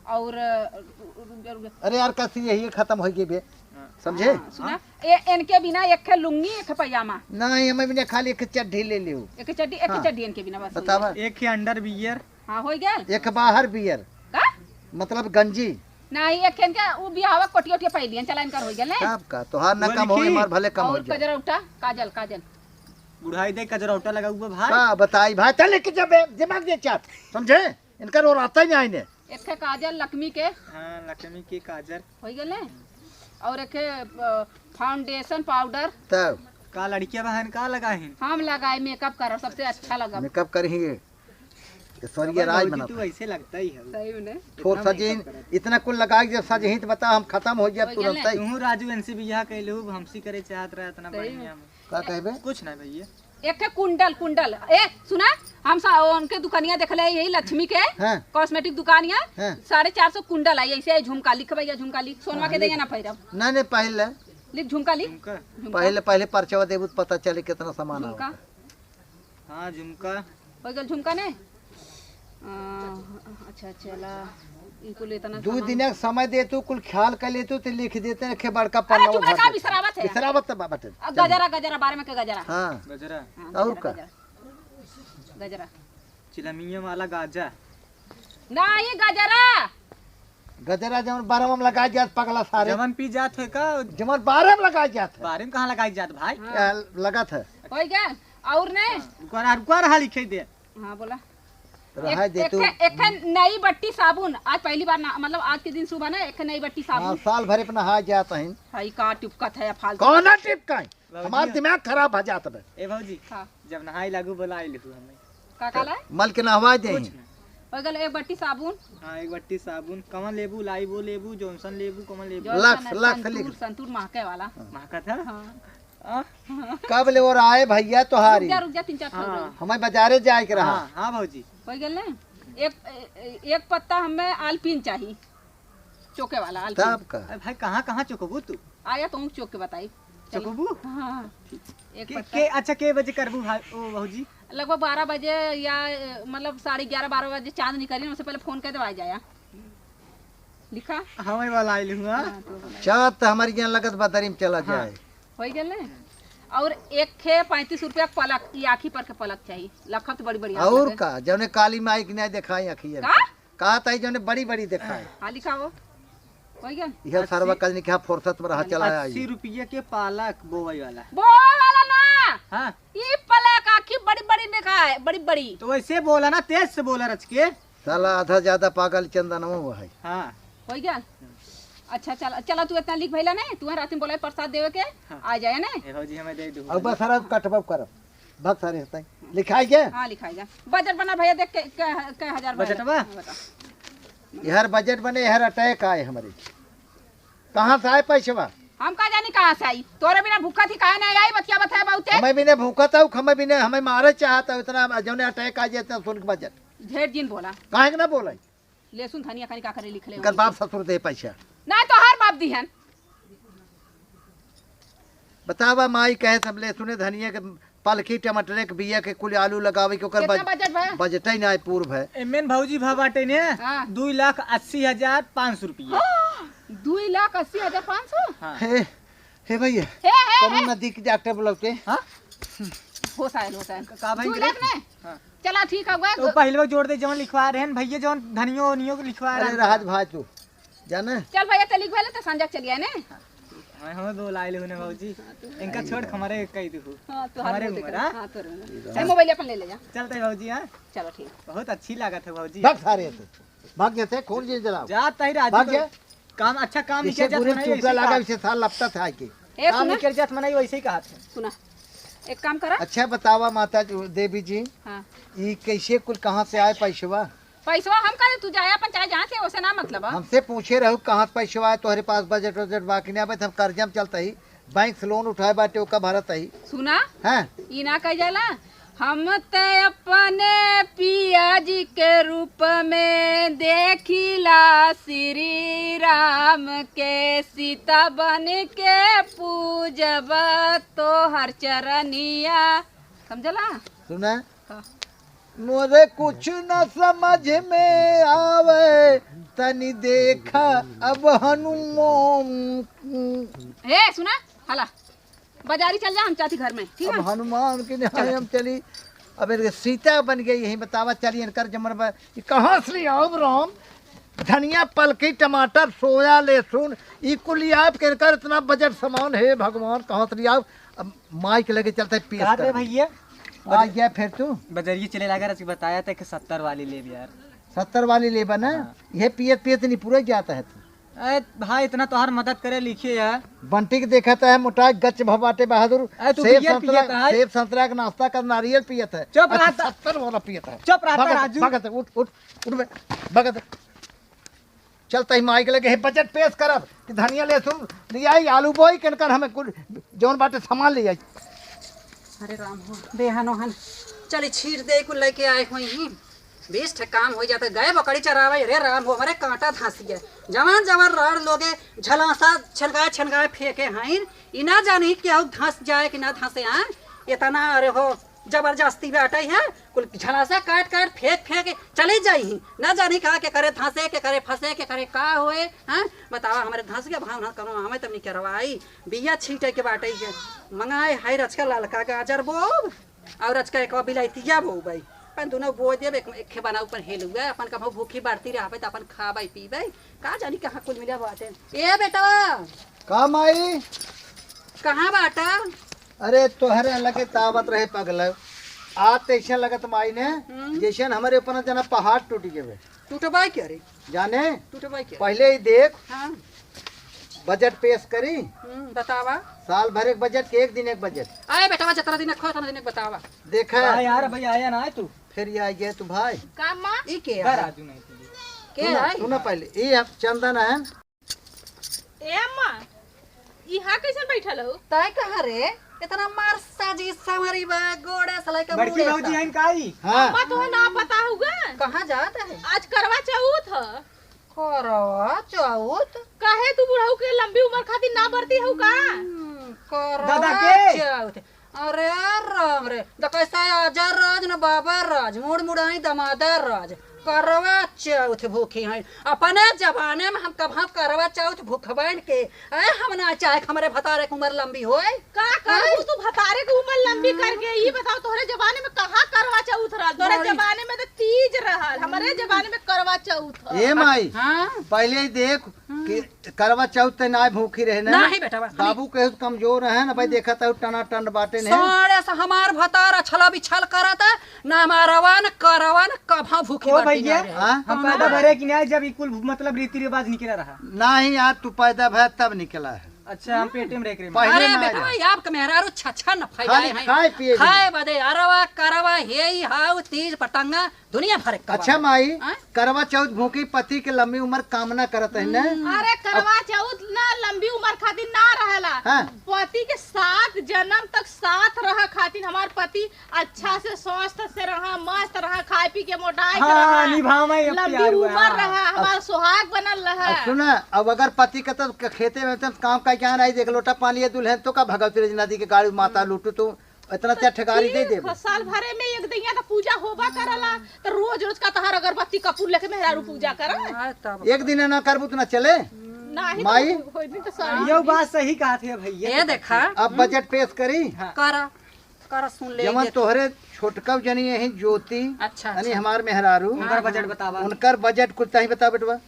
और रुक जा। अरे यार कैसी यही खत्म हो गई बे हाँ। समझे। हाँ, सुना इनके बिना एक है लुंगी एक है पैजामा नहीं हमें भी खाली एक चड्ढी ले लियो। एक चड्डी एक हाँ। चड्डी इनके बिना बस हो बतावा। एक ही अंडर बियर। गया। हाँ हो गया एक बाहर बियर का मतलब गंजी नहीं एक इनके वो बियाहवा कोटिया ओटिया पहली चला इनका हो गया ने। सब का तोहार न वो कम हो लिखी। मार भले कम हो और जाए। कजरा उठा काजल काजल बुढ़ाई दे कजरौटा लगा हुआ भाई। का बताई भाई चल लेके जब दिमाग दे चाट समझे इनका रो आता ही नहीं आईने। एक है काजल लक्ष्मी के हाँ लक्ष्मी के काजर। हो गए ने। और एक है फाउंडेशन पाउडर तब का लड़कियां बहन का लगा है? हम लगाए मेकअप करो सबसे अच्छा लगा। मेकअप करेंगे स्वर्गीय राज बना तू ऐसे लगता ही है। सही में थोड़ सजीन इतना कुल लगा जब सजही तो बता हम खत्म हो जाए हो तुरंत गया ही। तू राजू एनसी बियाह कैलू हमसी करे चाहत रहा इतना सही बढ़िया में। का कहबे कुछ ना भैया। एक है कुंडल कुंडल ए सुना हम उनके दुकानिया देख ले यही लक्ष्मी के हाँ कॉस्मेटिक दुकानिया हाँ। 450 कुंडल आई ऐसे झुमका लिख भैया झुमका लिख सोनवा के दैया ना पैरब नहीं नहीं पहले लिख झुमका लिख झुमका। पहले पहले पर्चवा देबू तो पता चले कितना सामान झुमका आवा। हाँ झुमका। हो गया झुमका ने अच्छा चला इनको ले इतना दू सामान। दिन का समय दे तू कुल ख्याल कर ले तू लिख देते रखे बड़का अरे पन्ना चुप रखा बिसरावत है बिसरावत तो बाटे। गजरा गजरा बारे में के गजरा हाँ गजरा। हाँ, और गजरा, का? गजरा गजरा चिलमिया वाला गाजा। नहीं गजरा गजरा जमन 12 में लगा जात पगला सारे जवन पी जात है का? जमन 12 में लगा जात है। बारे में कहाँ लगाई जात भाई? लगा था हो गया और ने रुका रहा लिखे दे। हाँ बोला रहा दे तू। एक है नई बट्टी साबुन आज पहली बार मतलब आज के दिन सुबह ना एक है नई बट्टी हाँ साबुन। साल भर अपना हाथ जाता है। भाई का टिपकत है फालतू कौन टिपका है हमार दिमाग खराब हो जाता है। ए भौजी हाँ जब नहाई लागू बोलाई लिखू हमें। का काला मल के नहवा दे कुछ ना। हो गया एक बट्टी साबुन हाँ एक बट्टी साबुन। कमल लेबू लाइबो लेबू जॉनसन लेबू कमल लेबू। जो लक्स, सन- लक्स संतूर लिख। संतूर महके वाला। महका था। हाँ हाँ कब ले और आए भैया तोहारी रुक जा 3-4 ठो हाँ। हमें बाजारे जाए के रहा। हाँ हाँ भौजी। हो गया ने एक पत्ता हमें आलपीन चाहिए चोके वाला आलपीन। तब का अरे भाई कहाँ कहाँ चुकबू तू? आया तो चोक के बताई चकबू हाँ एक के, पत्ता के अच्छा के बजे करबू भाई ओ बहूजी? लगभग 12 बजे या मतलब 11:30-12 बजे चांद निकली उससे पहले फोन कर दे आ जाया। लिखा हमें वाला आइल हुआ हाँ, तो बोला। चाँद तो हमारी यहाँ लगत बदरी में चला जाए। हो गए और एक खे 35 रुपया पलक की आँखी पर के पलक चाहिए लखत बड़ी बड़ी आँख और लगे। का जौने काली माई की नहीं दिखाई अखिया का कहा था जौने बड़ी बड़ी दिखाई हाँ लिखा वो हो गया यह सर्व कल निकहा फुर्सत में रहा चला 80 रुपये के पालक बोवई वाला। वो वाला ना हाँ ये पलक आँखी बड़ी बड़ी देखा है बड़ी बड़ी तो वैसे बोला ना, तेज से बोला रच के। साला आधा ज्यादा पागल चंदन वो है। हाँ हो गया। अच्छा चल चला तू इतना लिख भैला नहीं तू रात में बोला प्रसाद देवे के आ जाए ना। ए भौजी हमें दे दो। अब बस सारा कटबब करब भग सारे होता है लिखाई के हाँ लिखाई जा बजट बना भैया देख के 1000 बजट बा? बता यहर बजट बने यहर अटैक आए हमारे कहाँ से आए पैसवा हम का जानी कहाँ से आई तोरे बिना भूखा थी काहे नहीं आई बतिया बताए बहुते हमें भी ने भूखा था हमें भी ने हमें मारे चाहता इतना जौने अटैक आ जाता सुन के बजट ढेर दिन बोला काहे के ना बोला लहसुन धनिया खानी का करे लिख ले कर बाप ससुर दे पैसा ना तो हर बाप दी हन बतावा माई कहे सब ले सुने धनिया के पलकी टमाटर के बिया के कुल आलू लगावे के ओकर कितना बजट भैया बजट ही ना पूर्व है एमेन भौजी भा बाटे ने हाँ। 2,80,500 रुपया। 2,80,500 हाँ हे हे भैया हे कौन नदी के डॉक्टर बुलाते हाँ हो साइल का भाई 2 लाख ने हाँ। चला ठीक है तो गए पहले वो जोड़ दे जवन लिखवा रहे हैं भैया जवन धनियो वनियो को लिखवा रहे अरे हैं। राहत भाई तू जाने चल भैया चली गए तो संजय चलिए ने हमें दो लाइल हुने भौजी इनका छोड़ हमारे कह दू। हां तो हमारे हर उम्र, हां तो मोबाइल अपन ले ले जा चलते भौजी। हाँ चलो ठीक बहुत अच्छी लागत है भौजी। भाग सारे थे भाग गए थे कौन चीज जलाओ जाता ही भाग राजू गया काम अच्छा काम इसे निकल पूरे जात चुपला लगा इसे साल लपटा था के ए काम सुना निकल जात मनाई वैसे ही कहा था। सुना एक काम करा अच्छा बतावा माता देवी जी हां ये कैसे कुल कहाँ से आए पैसवा पैसा हम करे तू जाया अपन चाहे जहां से वैसे ना मतलब हमसे पूछे रहू कहाँ से पैसवा आए तुम्हारे पास बजट वजट बाकी नहीं आवे हम कर्जा में चलता ही बैंक से लोन उठाए बाटे ओका भरत ही सुना हैं ई ना कह जाला हम ते अपने पिया जी के रूप में देखिला श्री राम के सीता बन के पूजब तो हर चरनिया समझला सुना हाँ। मोरे कुछ न समझ में आवे तनी देखा अब हनुमान ए सुना हला बाजारी चल जा हम चाची घर में ठीक अब है हनुमान के नहाए हम चली अब इनके सीता बन गई यही बतावा चली इनकर जमर ये कहाँ से आओ राम धनिया पलकी टमाटर सोया लहसुन ई कुल आप के इनकर इतना बजट सामान है भगवान कहाँ से आओ अब माई के लगे चलता है कहा थे पीस भैया आ गया फिर तू बजरिए चले लगा रच बताया था कि 70 वाली ले यार। 70 वाली ले बना यह पियत पियत नहीं पूरा जाता है तू अरे भाई इतना तो हर मदद करे लिखिए यार। बंटी के देखा है मोटा गच भवाटे बहादुर अरे तू सेब बियर संतरा पियत है? सेब संतरा का नाश्ता कर नारियल पियत है चुप अच्छा, रहता। 70 वाला पियत है चुप रहता भगत, राजू। भगत, उठ उठ उठ बे, भगत चलता ही माइक लगे हे बजट पेश करब कि धनिया लहसुन ले आई आलू बोई कनकर हमें कुल जौन बाटे सामान ले आई अरे राम हो बेहनोहन चली छीट दे कुल लेके आए हुई ही 20 ठे काम हो जाता गए बकरी चरावे रे राम हो हमारे कांटा धांसी है जवान जवान रड़ लोगे झलासा छनगाए छनगाए फेंके हैं ई ना जानी कि अब धंस जाए कि ना धंसे आए इतना अरे हो जबरदस्ती बैठे है कुल झलासा काट काट फेंक फेंक चले जाई ना जानी कहा के करे धंसे के करे फंसे के करे का होए हैं बतावा हमारे धंस के भाव ना करो हमें तब नहीं करवाई बिया छीटे के बाटे के मंगाए हाय रचका ललका गाजर बोब और रचका एक बिलाइतिया बो भाई अपन दोनों बो देब एक बना ऊपर हेल हुआ अपन कभी भूखी बढ़ती रहे तो अपन खाबे पीबे का जानी कहाँ कुल मिला बाटे ए बेटा काम आई कहाँ बाटा अरे तोहरे लगे तावत रहे पगल आज तैसे लगत माई ने जैसे हमारे ऊपर जना पहाड़ टूट गए टूटबाई क्या रे जाने टूटबाई क्या पहले ही देख हाँ बजट पेश करी बतावा साल भर एक बजट के एक दिन एक बजट आए बेटा जतरा दिन खो तना दिन बतावा देखा हाँ यार भाई आया ना तू फिर ये आ गया तू भाई का मां ई के घर है राजू नहीं थी। के है सुना पहले ये अब चंदन है ए अम्मा इहा कैसे बैठल हो तय कहाँ रे इतना मार साजी सामरी बा गोड़ा सलाई का बड़की भौजी हैं काई। हाँ अम्मा तुम्हें ना पता होगा कहाँ जाता है आज करवा चौथ है करवा चौथ काहे तू बुढ़ऊ के लंबी उम्र खातिर ना बढ़ती हो का दादा के? चौथ। अरे राम रे द कैसा आजा राज न बाबा राज मुड़ मुड़ाई दमादा राज करवा चौथ भूखी हैं अपने जमाने में हम कहाँ करवा चौथ भूखबैन के हम ना चाहे हमारे भतारे की उम्र लंबी होए का करू तू भतारे की उम्र लंबी करके ये बताओ तोहरे जमाने में कहाँ करवा चौथ रहा तोहरे जमाने में तो तीज रहा हमारे जमाने में करवा चौथ ए माई हाँ पहले ही देख कि करवा चौथ ते ना भूखी रहे ना नहीं बेटा बाबू के कमजोर है ना भाई देखा था टना टन बाटे ने साढ़े से हमार भतार छला बिछल करता ना मारवा न करवा न कभा भूखी ओ बाटी भैया जा रहे। हाँ? हम पैदा भरे कि नहीं जब कुल मतलब रीति रिवाज निकला रहा। नहीं यार तू पैदा भय तब निकला है अच्छा हम पेटे में रह रहे पहले अरे ना बेटा आया। भाई आपके मेहरारू छछा न फैलाए खाली हैं खाए पिए खाए बदे अरवा करवा हे हाउ तीज पतंगा दुनिया भर के अच्छा माई हाँ? करवा चौथ भूखी पति के लंबी उम्र कामना करत है ना अरे करवा चौथ ना लंबी उम्र खातिर ना रहला हाँ। पति के 7 जन्म तक साथ रह खातिर हमार पति अच्छा से स्वस्थ से रहा मस्त रहा खाए पी के मोटाई के हाँ, रहा निभावे अब लंबी प्यार हुआ, उम्र हाँ। रहा हमार सुहाग बनल रहा अब सुना अब अगर पति का तो खेते में तो काम का क्या रही देख लोटा पानी दुल्हन तो का भगवती नदी के गाड़ी माता लूटू तो इतना त्या ठेगारी दे दे साल भरे में एक दिन तो पूजा होबा करला तो रोज रोज का तहार अगरबत्ती कपूर लेके मेहरारू पूजा करला एक दिन ना करबू तो ना चले नहीं माई? तो होई नहीं तो सारी ये बात सही कहा थे भैया। ये देखा अब बजट पेश करी करा करा सुन ले जमन तोहरे छोटका जनी यही ज्योति अच्छा यानी हमार मेहरारू उनका बजट बतावा। उनकर बजट कुछ तही बता बेटवा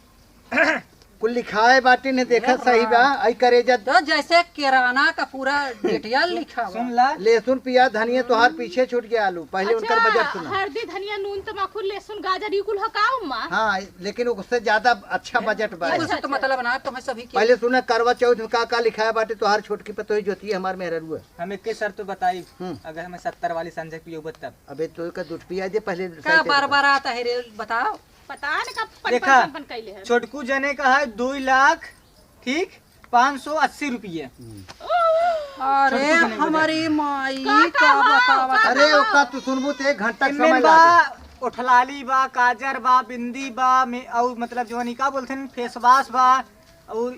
कुल लिखाए बाटी ने देखा सही बा आई करे जब तो जैसे किराना का पूरा डिटेल लिखा हुआ सुन ला लहसुन प्याज धनिया तोहार पीछे छूट गया आलू पहले उनकर बजट सुना हल्दी धनिया नून तमाकू लहसुन गाजर ई कुल हकाऊ मां हाँ लेकिन उससे ज्यादा अच्छा बजट बा उससे तो मतलब ना तुम्हें सभी की पहले सुना करवा चौथ में का लिखाया बाटे तोहार छोटकी पतोही ज्योति हमार मेहरारू है हम एक शर्त बताई हम्म। अगर हमें 70 वाली संजय पियो तब अबे तो का दूध पिया दे पहले का सही से बार बता। बार आता है रे बताओ पता नहीं कब देखा। पन कैले है छोटकू जने का है 2 लाख ठीक 580 रुपये। अरे हमारी माई का बतावा अरे ओका तू सुनबू तो 1 घंटा इनमें समय बा लागे उठलाली बा काजर बा बिंदी बा और मतलब जो का बोलते हैं फेस वॉश बा और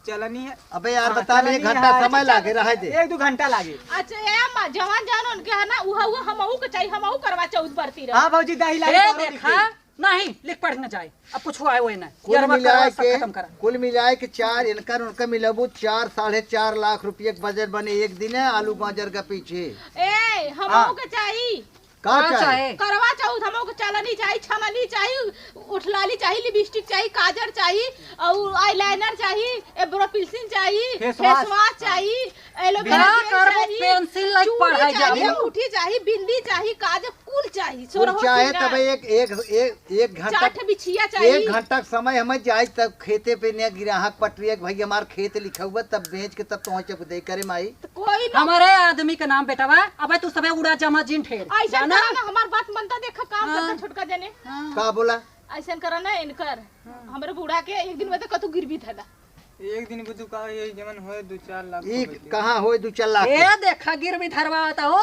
चलनी है। अबे यार हाँ, बता चलनी 1 घंटा है। समय लागे रह दे 1-2 घंटा लागे। अच्छा ए मां जवान जान उनके है ना उहा उहा हमहू के चाहिए हमहू करवा चौथ बरती रह हाँ भौजी दही लाई ए तो और देखा नहीं लिख पढ़ न जाए अब कुछ हुआ है वो ना कुल यरवा मिलाए करवा के सब खत्म करा कुल मिलाए के 4 इनकर उनका मिलाबू 4-4.5 लाख रुपये के बजट बने एक दिन है आलू गाजर का पीछे ए हमहू के चाहिए का हाँ, चाहे चाहे करवा चौथ हमहू के चलनी चाहिए छमनी चाहिए उठलाली चाहिए लिपस्टिक चाहिए काजर चाहिए और आईलाइनर चाहिए एब्रो पेंसिल चाहिए फेस फेस वॉश। वॉश चाहिए एलोवेरा क्या जेल करबो चाहिए, पेंसिल लाइक चूड़ी पढ़ाई चाहिए जाबो अंगूठी चाहिए बिंदी चाहिए काजर कुल चाहिए कुल सोरहो चाहे सिंगार, तब एक घंटा चाट बिछिया चाहिए 1 घंटा का समय हमें जाए तब खेते पे ने ग्राहक पटरी भाई हमार खेत लिखा हुआ तब बेच के तब पहुँचे दे करे माई तो कोई ना हमारे आदमी का नाम बेटा अब तू सबे उड़ा जमा जिन ठेर ऐसा जाना करा ना हमार बात मनता देखा काम हाँ। करता छोटका जने का बोला ऐसा करा ना इनकर हमरे बूढ़ा के एक दिन में तो कतु गिरवी था एक दिन बुद्धू का ये जमन होए 2-4 लाख ई कहाँ हो 2-4 लाख ए देखा गिर भी धरवा आता हो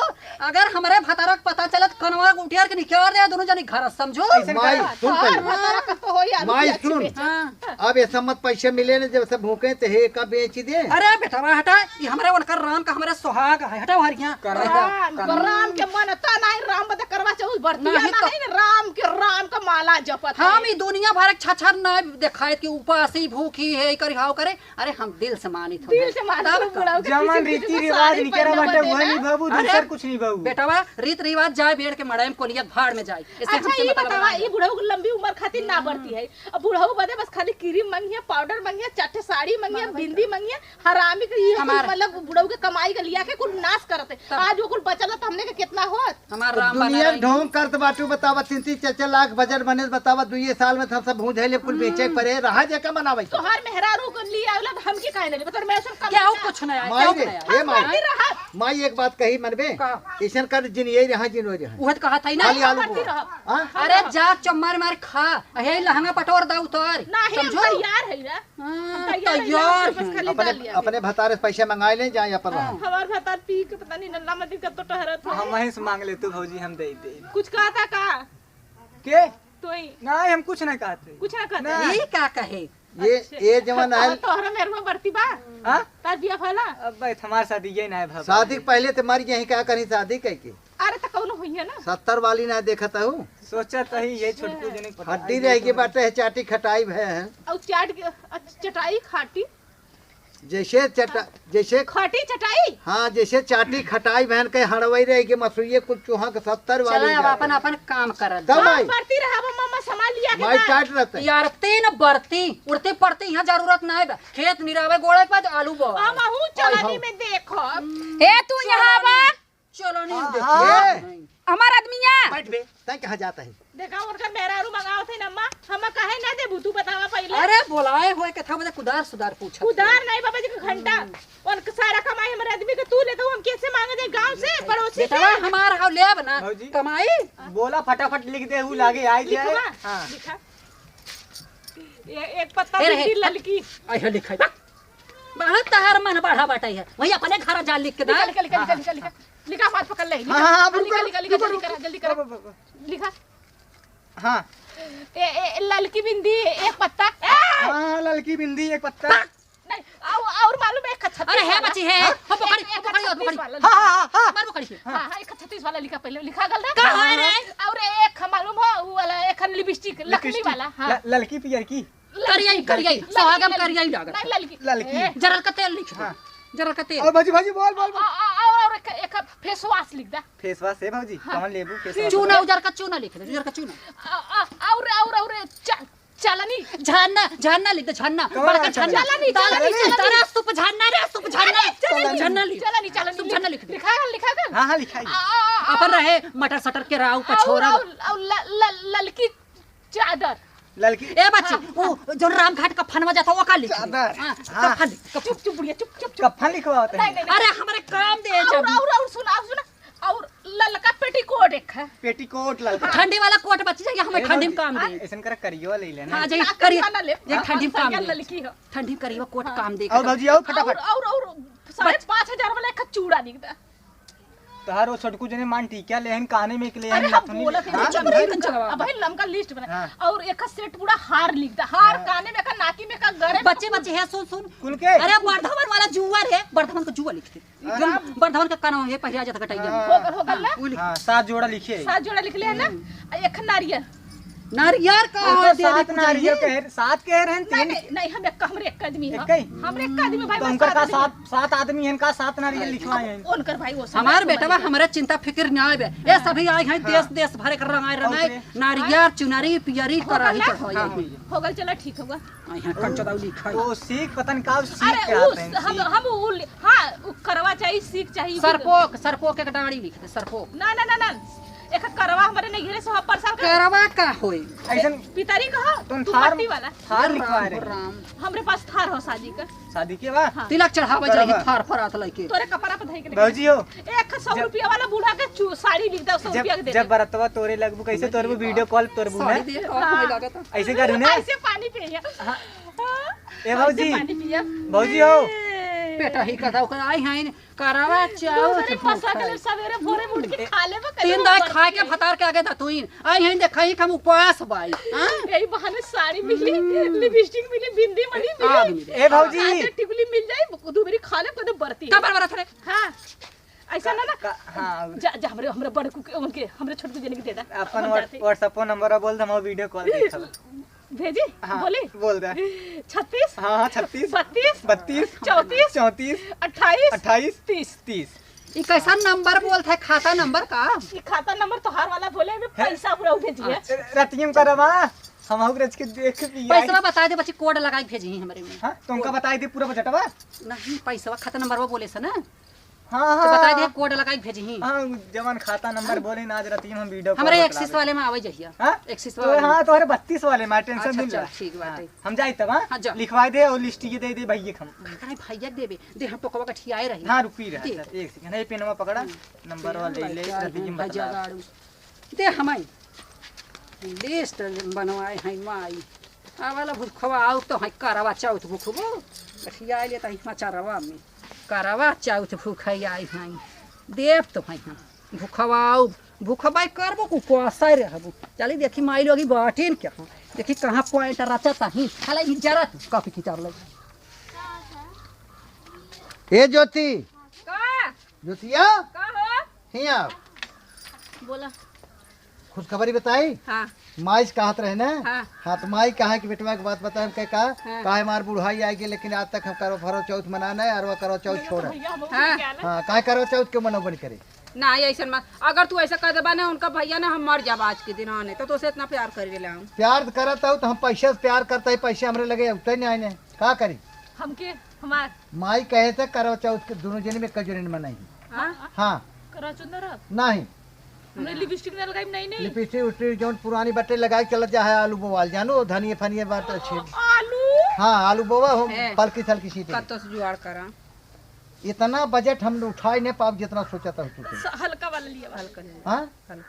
अगर हमारे भतारक पता चलत कनवा उठियार के निकाल दे दोनों जनी घर समझो माई सुन हर पहले भतारा का तो होई आलू माई प्याज सुन बेच। हाँ। अब ये सम्मत पैसे मिले ने जब से भूखे तो हे का बेच दे अरे बेटा हटा ये हमारे उनकर राम का हमारे सुहाग है हटा हरिया राम के मनता नहीं राम बता करवा चौथ बरतिया नहीं तो- नहीं राम के राम का माला जपत है। हम ई दुनिया भर के छछर न दिखाए कि उपासी भूखी है करी हाव करे अरे हम दिल से मानित हो दिल से मानो बुढ़ाऊ के जमन पीछे रीति पीछे रिवाज साड़ी निकला पहनवा बाटे देना। वही निभाबू अरे, दूसर कुछ नहीं बाबू। बेटावा रीत रिवाज जाए भेड़ के मड़ाई में कोलियत भाड़ में जाए इससे अच्छा हमसे ये मतलब बतावा नहीं। ये बुढ़ाऊ की लंबी उम्र खातिर ना बढ़ती है अब बुढ़ाऊ बदे बस खाली क्रीम मंगिया पाउडर मंगिया चाटे साड़ी मंगिया बिंदी मंगिया हरामी के ये हमार- मतलब बुढ़ाऊ के कमाई के लिया के कुल नाश करते आज वो कुल बचल तो हमने के कितना होत हमार राम दुनिया बना ढोंग करत बाटू बतावा 3-4 लाख बजट बने बतावा 2 साल में हम सब भूज है कुल बेचे के परे रहा जे का मनावे तो हर मेहरारू को लिया आवला हम के काहे नहीं बता मैं सब क्या हो कुछ नहीं आया क्या माई हो रे नहीं आया ए माई नहीं रहा माई एक बात कही मनबे का? ऐसन कर जिन यही रहा जिन हो रहा उहे तो कहा था ही ना खाली आलू करती बुआ। रहा। हाँ? अरे जा चम्मार मार खा हे लहंगा पटोर दा उतर नहीं हम समझो तैयार है ना हाँ, तैयार है, तैयार बस हैं। खाली डाल लिया अपने भतारे से पैसे मंगाए ले जाए अपन रहा हमार भतार पी के पता नहीं नल्ला मत कब तो टहरत हम है वहीं से मांग ले तू भौजी हम दे दे कुछ कहा था का के तो ही नहीं हम कुछ नहीं कहते कुछ ना कहते नहीं। ये क्या कहे ये जवन आयल तोहरा मेरे में बढ़ती बा हाँ तार बिया फला अब भाई हमार शादी ये ना है भाई शादी पहले तुम्हारी यही क्या करी शादी कह के अरे तो कौन हुई है ना 70 वाली ना देखता हूँ सोचा तो ही ये छोटकू जने हड्डी रहेगी बाटे है चाटी खटाई भय है और चाट के चटाई खाटी जैसे खाटी चटाई हाँ जैसे चाटी खटाई बहन के हड़वई रहेगी मसूरिये कुछ चूहा के 70 वाली चला अब अपन अपन काम करल तब भाई बढ़ती रहा मामा संभाल लिया माई टाइट रहते यार तीन बढ़ती उड़ती पड़ती यहाँ जरूरत ना है खेत निरावे गोड़े पर आलू बो हम हूं चलानी में देखो ए तू यहाँ बा चलो नहीं हाँ। देखिए हमार आदमिया बैठ बे तय कहाँ जाता है देखा उनका मेरा रू मंगाओ थे नम्मा हम कहे ना दे तू बतावा पहले अरे बोलाए हुए के था मुझे कुदार सुधार पूछा उधार नहीं बाबा जी का घंटा उनका सारा कमाई हमारे आदमी का तू लेता हूं हम कैसे मांगे दे गांव से पड़ोसी बेटा से हमारा हाउ ले बना भौजी। कमाई बोला फटाफट लिख दे हूँ लागे आई जाए लिखवा हाँ लिखा ये एक पत्ता ए रे। बिल्ली ललकी आई लिखाई बहुत तहार मन बढ़ा बाटे है वही अपने घर जा लिख के लिखा दे लिखा लिखा लिखा लिखा लिखा हाथ पकड़ ले हाँ, हाँ, लिखा रुको, लिखा लिखा रुको, जल्दी कर जल्दी कर लिखा हाँ ए ललकी बिंदी एक पत्ता हाँ लड़की बिंदी एक पत्ता नहीं और मालूम है एक 36 अरे है वाला। बच्ची है हो पकड़ी एक पकड़ी 36 वाला हाँ हाँ हाँ मार पकड़ी से हाँ हाँ एक 36 वाला लिखा पहले लिखा गल ना कहाँ है रे? और एक मालूम हो वो वाला एक लिपस्टिक लकड़ी वाला हाँ लड़की पियर की करियाई स्वागम करियाई नहीं लागत ललकी ललकी। ए, जरल का तेल लिख हाँ। जरल का तेल और भाजी भाजी बोल बोल बोल और एक फेस वॉश लिख दा फेस वॉश है भाजी कौन लेबू फेस वॉश चूना उजर का चूना लिख दे उजर का चूना और चलनी झरना झरना लिख दे झरना कौन बड़का चलनी? झरना तारा स्तूप झरना रे स्तूप झरना झरना लिख चलनी स्तूप झरना लिख दे लिखा गल हाँ हाँ लिखाई अपन रहे मटर सटर के राव का छोरा और ललकी चादर लड़की ए बच्ची वो जो रामघाट का फनवा जाता वो का लिख दे। चादर। हाँ, हाँ। कफन लिख, कफन। चुप चुप बुढ़िया चुप चुप चुप कफन लिखवा होता नहीं है नहीं अरे हमारे काम दे और जब और सुना और ललका पेटीकोट एक है पेटीकोट लड़का ठंडी वाला कोट बच्ची जाइए हमें ठंडी में काम दे ऐसा कर करियो ले लेना हाँ जी नाक करिए का ना ले ये ठंडी में काम दे ललकी हो ठंडी में करिए कोट काम दे और भाजी आओ फटाफट और 5,500 वाला एक चूड़ा लिख दे तोहार वो छोटकू जने मान टीका लेहन काने में के लेहन अरे हम बोला थे हाँ, चुप रही अब भाई लमका लिस्ट बना हाँ। और एक सेट पूरा हार लिख दे हार काने में का नाकी में का गरे में बच्चे बच्चे है सुन सुन कुल के अरे वर्धमान वाला जुआर है वर्धमान का जुआ लिखते वर्धमान का कानून है पहले आ जाता कटाइया हो गल ना हाँ 7 जोड़ा लिखे 7 जोड़ा लिख ले ना एक नारियल नारियल का और दे तो दे 7 तू नारियल जाइए। कह 7 कह रहे हैं नहीं 3 नहीं नहीं हम एक हमरे एक आदमी है एक ही? हमरे एक आदमी भाई तो बस उनकर का सात 7 आदमी हैं का 7 नारियल लिखवाए हैं उनकर भाई वो हमार बेटवा हमारे चिंता फिक्र ना आवे ये सभी आए हैं देश देश भरे कर रंगाए रंगाए नारियल चुनरी पियरी कराही चढ़ाई हो गल चला ठीक होगा आई हैं कंचदाऊ लिखाई तो सीख पतन का सीख अरे के उ आते हैं सीख। हम हाँ उ करवा चाहिए सीख चाहिए सरपोक सरपोक एक डाड़ी लिख दे सरपोक ना ना ना ना एक करवा हमारे नहीं घेरे 100 साल का करवा का होई ऐसन पितारी कहा तुम तू थार मट्टी वाला थार लिखवा रहे राम हमरे पास थार हो शादी का शादी के बाद तिलक चढ़ावे करवा। जाई थार फरात लइके तोरे कपड़ा पे धई के भौजी हो 100 रुपया वाला बूढ़ा के साड़ी लिख दो 100 रुपया के दे जब बरतवा तोरे लगबू कैसे तोरे वीडियो कॉल तोरबू साड़ी ना दे और हमें लागत ऐसे करू ना ऐसे पानी पिया ए भौजी पानी पिया भौजी हो बेटा ही कथा कर आई हैं करवा चाव अरे पसा के सवेरे भोरे उठ के खा लेबो तीन दाई खाए के फतार के आगे दा तुइन आई हैं देखई हम उपवास बाई हां यही बहाने साड़ी मिली लिपस्टिक मिली बिंदी मली आग मिली मिले ए भौजी आगे टिकुली मिल जाए दो मेरी खा ले कदे बरती कबर बरत रे हां ऐसा ना ना हाँ जा जा हमरे बड़कू के उनके हमरे छोटकू जने के दे दा अपन व्हाट्सएप नंबर बोल दम वीडियो कॉल देखब भेजी हाँ बोली बोल दे 36 हाँ हाँ 36 32 32 34 34 28 28 30 30 ई कैसा नंबर बोलत है खाता नंबर का ये खाता नंबर तो हर वाला बोले में पैसा पूरा भेजिए रतियम करवा हम रच के देख भी पैसा बता दे बच्ची कोड लगाई भेजी हमरे में हाँ तुमका बताई दे पूरा बजटवा नहीं पैसा खाता नंबर बोले से ना हाँ तो बता दे हाँ कोड लगाई भेजी हाँ जवान खाता नंबर बोले ना आज रतियम हम वीडियो हमरे एक्सिस वाले में आवे जहिया हाँ एक्सिस तो वाले हाँ तोहरे 32 वाले में टेंशन अच्छा, नहीं चल, ले ठीक बात है। हम जाई तब हाँ, हाँ जा। लिखवाई दे और लिस्ट ये दे दे भैया हम करे भैया देबे दे हम टोकवा का ठियाए रही हाँ रुकी रहा दे। सर एक सेकंड ये पेनवा पकड़ा नंबर वाले ले रतियम भैया बता गाड़ू दे हमाई लिस्ट बनवाए हैं माई आवाला भूखवा आउ तो है करवा चौथ भूखबो ठियाए ले तही मचारवा में करवा चौथ भूखई आई हैं देव तो है हम भूखवाऊ भूखबाई करबो को कोसाई रहबो चली देखी माई लोगी बाटिन क्या देखी कहाँ पॉइंट रचता ही खाला जरा कॉफी खिंचा ले। ए ज्योति, का ज्योतिया का हो हिया बोला खुशखबरी बताई। हाँ माई कहा रहे ना। हाँ। हाँ तो माई कहा कि बेटवा की बात बताए के हाँ। कहा हमार बुढ़ाई आएगी लेकिन आज तक हम करो भरो चौथ मनाना है और वह करो चौथ छोड़। हाँ हाँ कहा करो चौथ क्यों मनो बन करे। ना ऐसा मत, अगर तू ऐसा कर देबा ना उनका भैया ना हम मर जाब आज के दिन। हाँ नहीं तो उसे इतना प्यार कर ले हम। प्यार करता हूँ तो हम पैसे से प्यार करता है, पैसे हमरे लगे उतने नहीं आए का करी। हमके हमार माई कहे थे करो चौथ के दोनों जने में कजोरी मनाएगी। हाँ हाँ करा चुंदर नहीं हमने लिपस्टिक ना लगाई नहीं नहीं लिपस्टिक उस्टिक जो पुरानी बट्टे लगाई चलत जा है आलू बोवाल जानो धनिया फनिया बात अच्छी। आलू हाँ आलू बोवा हो है। पलकी सलकी सीधे। कत्तो से जुगाड़ करा इतना बजट हम उठा ही नहीं पाप जितना सोचा था तुझे। हल्का वाला लिया हल कर हाँ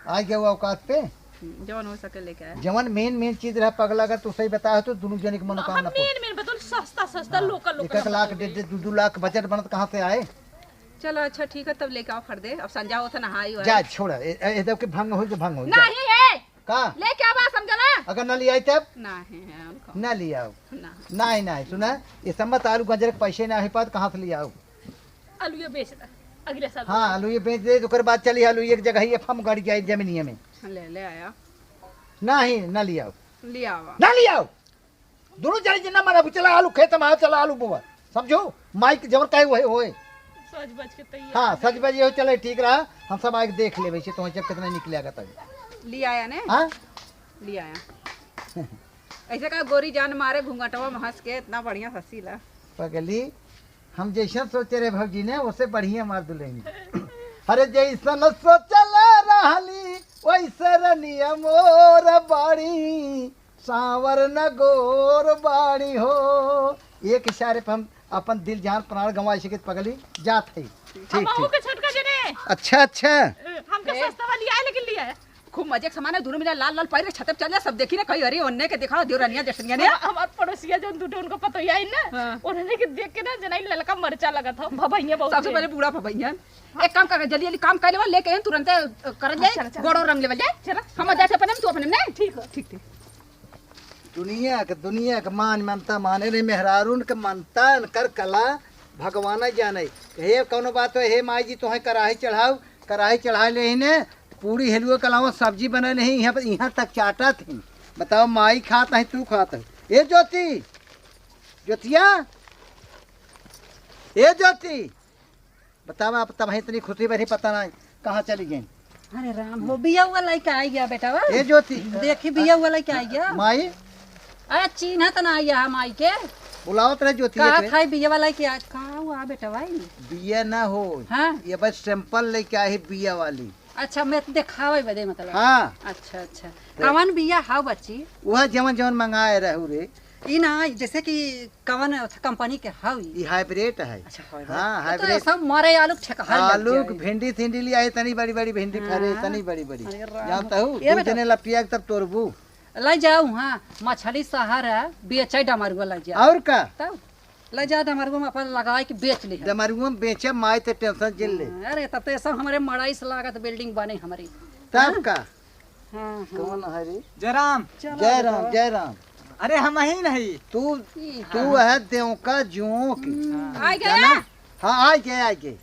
आ गया वो औकात पे जवन हो सके लेके आए। जवन मेन चीज रहा पगला अगर तू सही बताया तो दोनों जने की मनोकामना पूरी। मेन मेन बतौल सस्ता सस्ता लोकल एक एक लाख 1.5-2 लाख बजट बनत कहाँ से आए। चलो अच्छा ठीक है तब लेके आओ फर दे। अब संजा होता नहाई हो जा छोड़ एकदम के भंग हो जो भंग हो जा। नहीं है का लेके आवा समझा ना। अगर न लिया तब नहीं है उनको न लिया आओ। ना नहीं नहीं सुना ये सम्मत आलू गजर के पैसे ना हो पात कहाँ से लिया आओ। आलू ये बेच रहा अगले साल हाँ आलू ये बेच दे तो बाद चली आलू एक जगह ही फम गाड़ी जाए जमीनिया में। ले ले आया नहीं न लिया आओ लिया आवा ना लिया आओ दोनों जने जितना मारा चला आलू खेत में आओ चला आलू बोवा समझो माइक जबर कहे हुए होए। सज बज के तैयार हाँ सच बजे हो चले ठीक रहा हम सब आके देख ले वैसे तो जब कितना निकलेगा तभी। लिया आया ने हाँ लिया आया ऐसे का गोरी जान मारे घूंघटवा में हंस के इतना बढ़िया हंसी ला। पगली हम जैसा सोचे रे भौजी ने उससे बढ़िया मार दुलेंगे। अरे जैसन सोचल रहली वैसे रनिया मोर बाड़ी सांवर न गोर बाड़ी हो। एक इशारे पे हम अपन दिल जान प्राण गंवा सके पगली जात है। ठीक हम ठीक के छटका जने अच्छा अच्छा हमके सस्ता वाली आए लेकिन लिया है खूब मजे के सामान है। दूर में लाल लाल पैर छत पे चल जा सब देखी ना कहीं अरे ओन्ने के दिखाओ देवरानिया जसनिया ने। हमार पड़ोसिया जो दुटे उनको पता ही आई ना हाँ। उन्होंने के देख के ना जनाई ललका मरचा लगा था भभैया बहुत सबसे पहले बूढ़ा भैया एक काम कर जल्दी जल्दी काम कर लेवा लेके आइन तुरंत कर जाए गोड़ो रंग लेवल जाए। चल हम जाते अपने में तू अपने में ठीक है ठीक ठीक। दुनिया के मान मानता माने रे मेहरारून के मानता कर कला भगवान जाने। हे कौनो बात हो हे माई जी तो कढ़ाई चढ़ा ले ने पूरी हेलुआ के अलावा सब्जी बने नहीं यहाँ तक चाटा थी। बताओ माई खाता है तू खाता है। ए ज्योति ज्योतिया ए ज्योति बताओ आप तब इतनी खुशी बनी पता नहीं कहाँ चली गई। अरे राम हो बिया हुआ लड़का आई गया बेटा वा। ए ज्योति देखी बिया हुआ लड़का आई गया। माई अरे चिन्ह तो ना आया माई के बुलाओ तेरे ज्योति कहा था बिया वाला के आज कहाँ हुआ बेटा भाई। बिया ना हो हाँ ये बस सिंपल लेके आई बिया वाली। अच्छा मैं तो दिखावे बदे मतलब। हाँ अच्छा अच्छा कवन बिया हाउ बच्ची वह जवन जवन मंगाए रहू रे ई ना जैसे कि कवन कंपनी के हाउ ई। ये हाइब्रिड है। अच्छा हाउ हाँ तो हाइब्रिड सब मरे आलू छकहर आलू भिंडी थिंडी लिया है तनी बड़ी बड़ी भिंडी फरे तनी बड़ी बड़ी अरे राम। जानता हूँ ये तू बेटा। जने लपिया तब तोड़बू ले जाओ हाँ मछली सहारा बेचे डमरुआ ले जाओ और का तब ले जा डमरुआ में अपन लगाए कि बेच ली डमरुआ में बेचे माई ते टेंशन जिल ले। अरे तब तो सब हमारे मड़ाई से लागत बिल्डिंग बने हमारी। तब का हाँ हाँ कौन है रे जयराम जय राम अरे हम ही नहीं तू ई तू है देव का जो की आ गया हाँ आ गए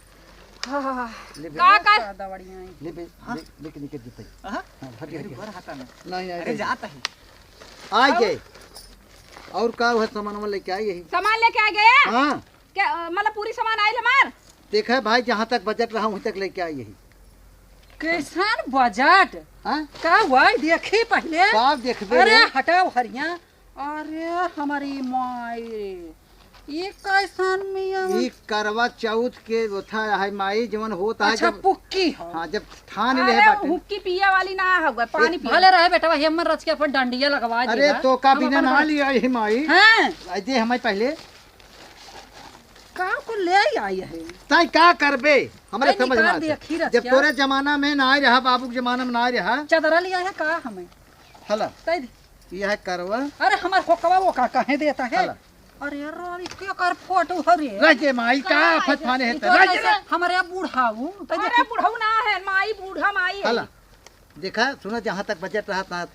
हाँ ले बे का कर ज्यादा बढ़िया है। ले बे लेके निकल जते हाँ? हाँ फटी अरे ऊपर हाथा में नहीं अरे नहीं जाता है आ गए और का है सामान वाला लेके आई यही सामान लेके आ गया हाँ क्या मतलब पूरी सामान आइल हमार। देखा भाई जहाँ तक बजट रहा वहीं तक लेके आई यही। कैसन बजट हाँ का हुआ देखी पहले। साफ देखबे अरे रे। हटाओ हरिया अरे हमारी माई ये कैसन मियां ई करवा चौथ के था है माई जवन होता है अच्छा जब पुक्की हो। हाँ जब ठान ले अरे बाटे। हुक्की पिया वाली ना होगा पानी पिया। भले रहे बेटा हेमन रच के अपन डंडिया लगवा अरे तो का बिना ना लिया है माई हैं अजय हमें पहले का को ले आई है। ताई का करबे हमारे अरे समझ में निकाल आता दे है। अखीर जब क्या? तोरे जमाना में ना रहा बाबू के जमाना में ना रहा चदरा लिया है का हमें हला तै दे। यह है करवा अरे हमार होकवा वो का कहे देता है। हला अरे रानी के कर फोटो हरे रजे माई का आफत फाने है रजे रे। हमारे बूढ़ाऊ तै अरे बुढ़ऊ ना है माई बूढ़ा माई है। हला देखा सुनो जहाँ तक बजट रहा था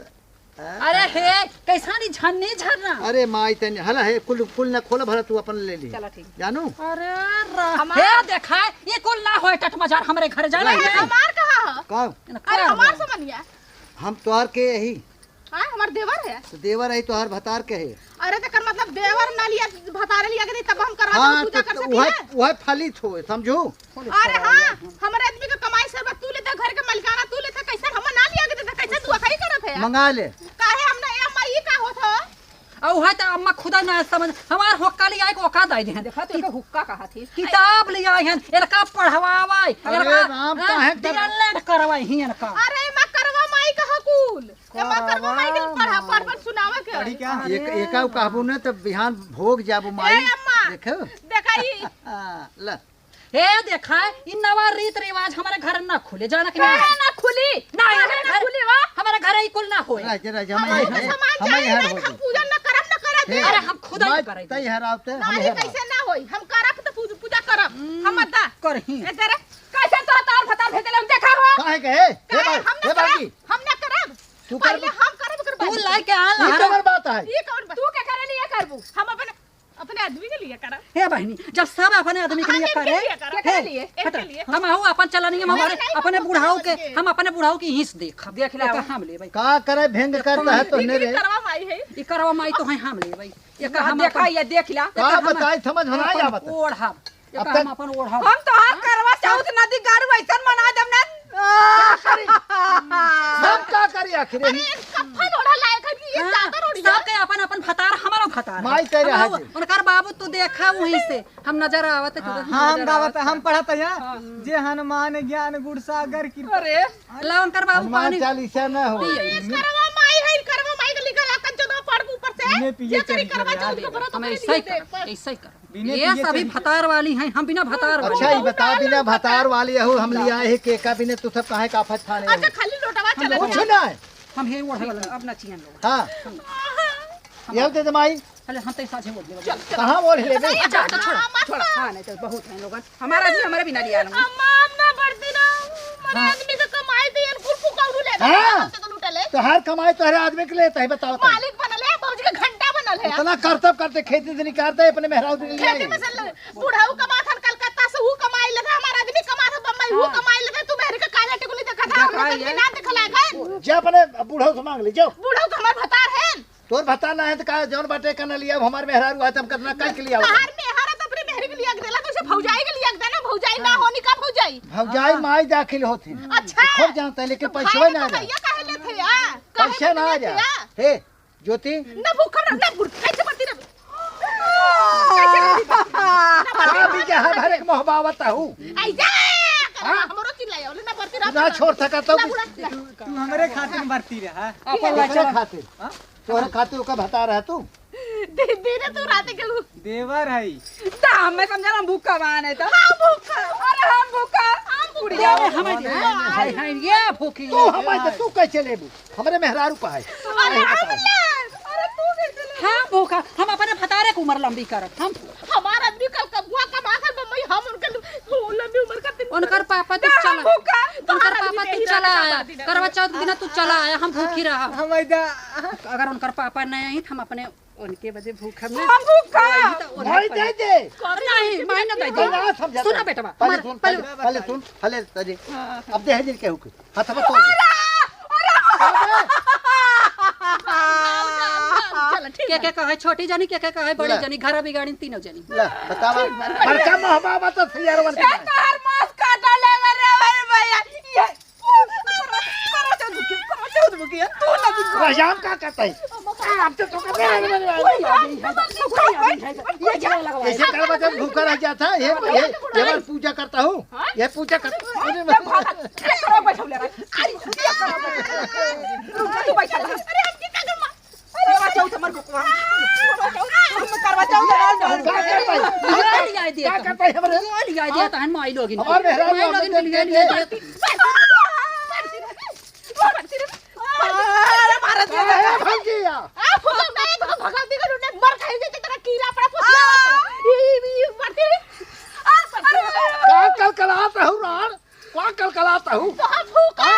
अरे हे कैसा नहीं झन्नी झरना। अरे माई तने हला है कुल कुल न खोल भला तू अपन ले ली चलो ठीक जानू। अरे हे देखा ये कुल ना होए टट मजार हमरे घर जाना है। हमार कहाँ है? कब अरे हमार समनिया हम तोहार के यही हाँ हमार देवर है। तो देवर है तोहार भतार के है। अरे तकर मतलब देवर ना लिया भतारे लिया के तब हम करवा हाँ पूजा कर सकते वह हैं। वह फलित हो समझो। अरे हाँ हमारे आदमी का कमाई सर्व तू लेता घर के मालिकाना तू लेता कैसे हम ना लिया के देता कैसे तू अखाई करत है मंगा ले काहे हमने ए अम्मा ई का होत हो औ है त अम्मा खुदा ना समझ हमार होक्का ले आए को औका दे दे देखा तो एक हुक्का कहा थी किताब ले आए हैं इनका पढ़वावाई अरे राम काहे कर- डीएलएड करवाई ही इनका। अरे मां करवा माई का हकूल ए मां करवा माई के पढ़ा पढ़ सुनावे के पढ़ी क्या एक एका कहबू न तो बिहान भोग जाबू माई ए अम्मा देखो। देखाई ला हे देखा इ नवा रीत रिवाज हमारे घर ना खुले जाना कि काहे ना खुली ना ना खुली वा हमारे घर ई कुल ना होए। राज हमारे समाज जाए हर नहीं हो हम पूजा ना करब ना करब हे, अरे हम खुदा ही करे तई हरावते हम नहीं कैसे ना होई हम करब तो पूजा करब हम दा करही ए तेरे कैसे तो तार फतार भेजले देखा हो काहे के हे काहे हम हे ना बाकी करब हम ना करब तू कर पहले हम करब कर तू लाई के आल ये हरा कमर बात है। ये कौन तू क्या करे लिए करबू हम अपने आदमी के लिए करब हे बहनी जब सब अपने आदमी के लिए हाँ, करे इनके लिए करो, हे, इनके लिए, इनके लिए। हम आहू अपन चलनी हम हमारे नहीं, अपने हम बुढ़ाऊ के करेंगे। हम अपने बुढ़ाऊ की हिस्स देख देख ले ले हम ले भाई का करे भेंग करता है तो ने रे करवा माई है ई करवा माई तो है हम ले भाई ये का हम देखा ये देख ला का बताई समझ में ना जा बता। ओढ़ा ये अब का तक- हम अपन ओढ़ा हम तो हाथ करवा चौथ नदी गारू ऐसन मना दम ना सब का करी आखिर अरे कफन ओढ़ा लायक है ये चादर ओढ़ी सब के अपन अपन फतार हमारा फतार माई तेरे हम हाथ उनकर बाबू तू देखा वहीं से हम नजर आवत है हाँ हम गावत हम पढ़त है जे हनुमान ज्ञान गुण सागर की अरे ला उनकर बाबू हनुमान पानी चालीसा न हो करवा माई है करवा माई के लिखल आकन चोदा पढ़ ऊपर बिने से पिए ये करी चली करवा चली चौथ को बरो तो हम मेरे ऐसा ही लिए कर देख ऐसा ही कर बिने ये पिए सभी चली फतार वाली हैं हम बिना फतार वाली अच्छा ही बता बिना भतार वाली हो हम लिया है केका बिने तू सब काहे का आफत खाने अच्छा खाली लोटवा चले कुछ ना है। हम हे ओढ़े वाला अब ना चियन लोग हाँ ये दे दे माई अरे हम तो साझे बोल दे कहां बोल ले बे अच्छा तो छोड़ छोड़ा हाँ नहीं तो बहुत हैं लोग हमारा भी हमारे बिना लिया लूंगा अम्मा ना बढ़ती ना मेरे आदमी के कमाई दे कुल फुकाउडू ले हाँ। तो लूटले तो हर कमाई तो हर आदमी के लिए है बताओ तो। मालिक बनल है बाबूजी का घंटा बनल है इतना करतब करते खेती से निकालते है अपने मेहराज के खेती लिए में से बुढ़ाऊ कमात हन कलकत्ता से हु कमाई लेता हमारा आदमी कमात है बम्बई हु कमाई लेता तू मेरे का काला टिकुली देखा था हमने तो ना देखला है जे अपने बूढ़ो से मांग ली जो बुढ़ाऊ का हमार भतार है तोर बता ना है तो का जौन बाटे करना लिया हमारे मेहराज हुआ तब करना कल के लिए बाहर में हारा तो अपने मेहरी के लिए देला तो उसे भौजाई के लिए देना भौजाई ना होनी का भौजाई भौजाई माई दाखिल होती अच्छा खूब जानता है लेकिन पैसे ना आ जाए भैया काहे लेथे आ पैसे ना आ जाए हे ज्योति ना भूखा ना बुढ़ कैसे मरती रे कैसे का भी के हर एक मोहब्बत हूं आई जा हमरो चिल्लाया ना बरती तू ना छोड़ सका तो तू हमरे खातिर भर्ती रहा अपन अपन खातिर तोरा खातिर का बता रहा तू दीदी तू रात के देवर है तो हमें समझा हम भूखा बाने तो भूखा अरे हम भूखा हम बुढ़िया हाय हाय ये भूखी तू हमारे तू कैसे लेबू हमरे मेहरारू का है अरे अरे तू कैसे हां भूखा हम अपने फतारे की उम्र लंबी करब हम हमारा आदमी कल कबुआ कमा कर बम्बई हम उनके लंबी उम्र का उनकर पापा तो चला उनकर पापा तो चला आया करवा चौथ दिन तू चला आया हम भूखी रहा हम इधर अगर उनकर पापा नहीं आई तो हम अपने उनके वजह भूख हम हम भूखा भाई दे दे नहीं मैं ना दे तो ना समझा सुना बेटा पहले सुन पहले सुन पहले तजे अब दे दिल के हुक हथवा तोड़ चल ठीक के कहे छोटी जानी के कहे बड़ी जानी घर बिगाड़ी तीनों जानी ले बतावा बड़का मोहब्बत तो सियारवन के तार मांस काटा ले रे भैया ये करो चौथ भूखी तू ना रजाम का करता है अब तो कर ये जला लगवा कैसे करवा जब भूखा रह जाता है ये बार पूजा करता हूँ ये पूजा कर करो बैठो ले अरे तू बैठा अरे हम की कर करवा चौथ मर को करवा चौथ क्या करता है हमारे लिया दिया तो हम माई लोग हमारे मेहराज लिया अरे भारत भाग गया आ फुल नहीं तो भगवती का ने मर खाई दे तेरा कीड़ा पड़ा फुल ई मरती का कल कलाता हूँ रान का कल कलाता हूँ तो हम भूखा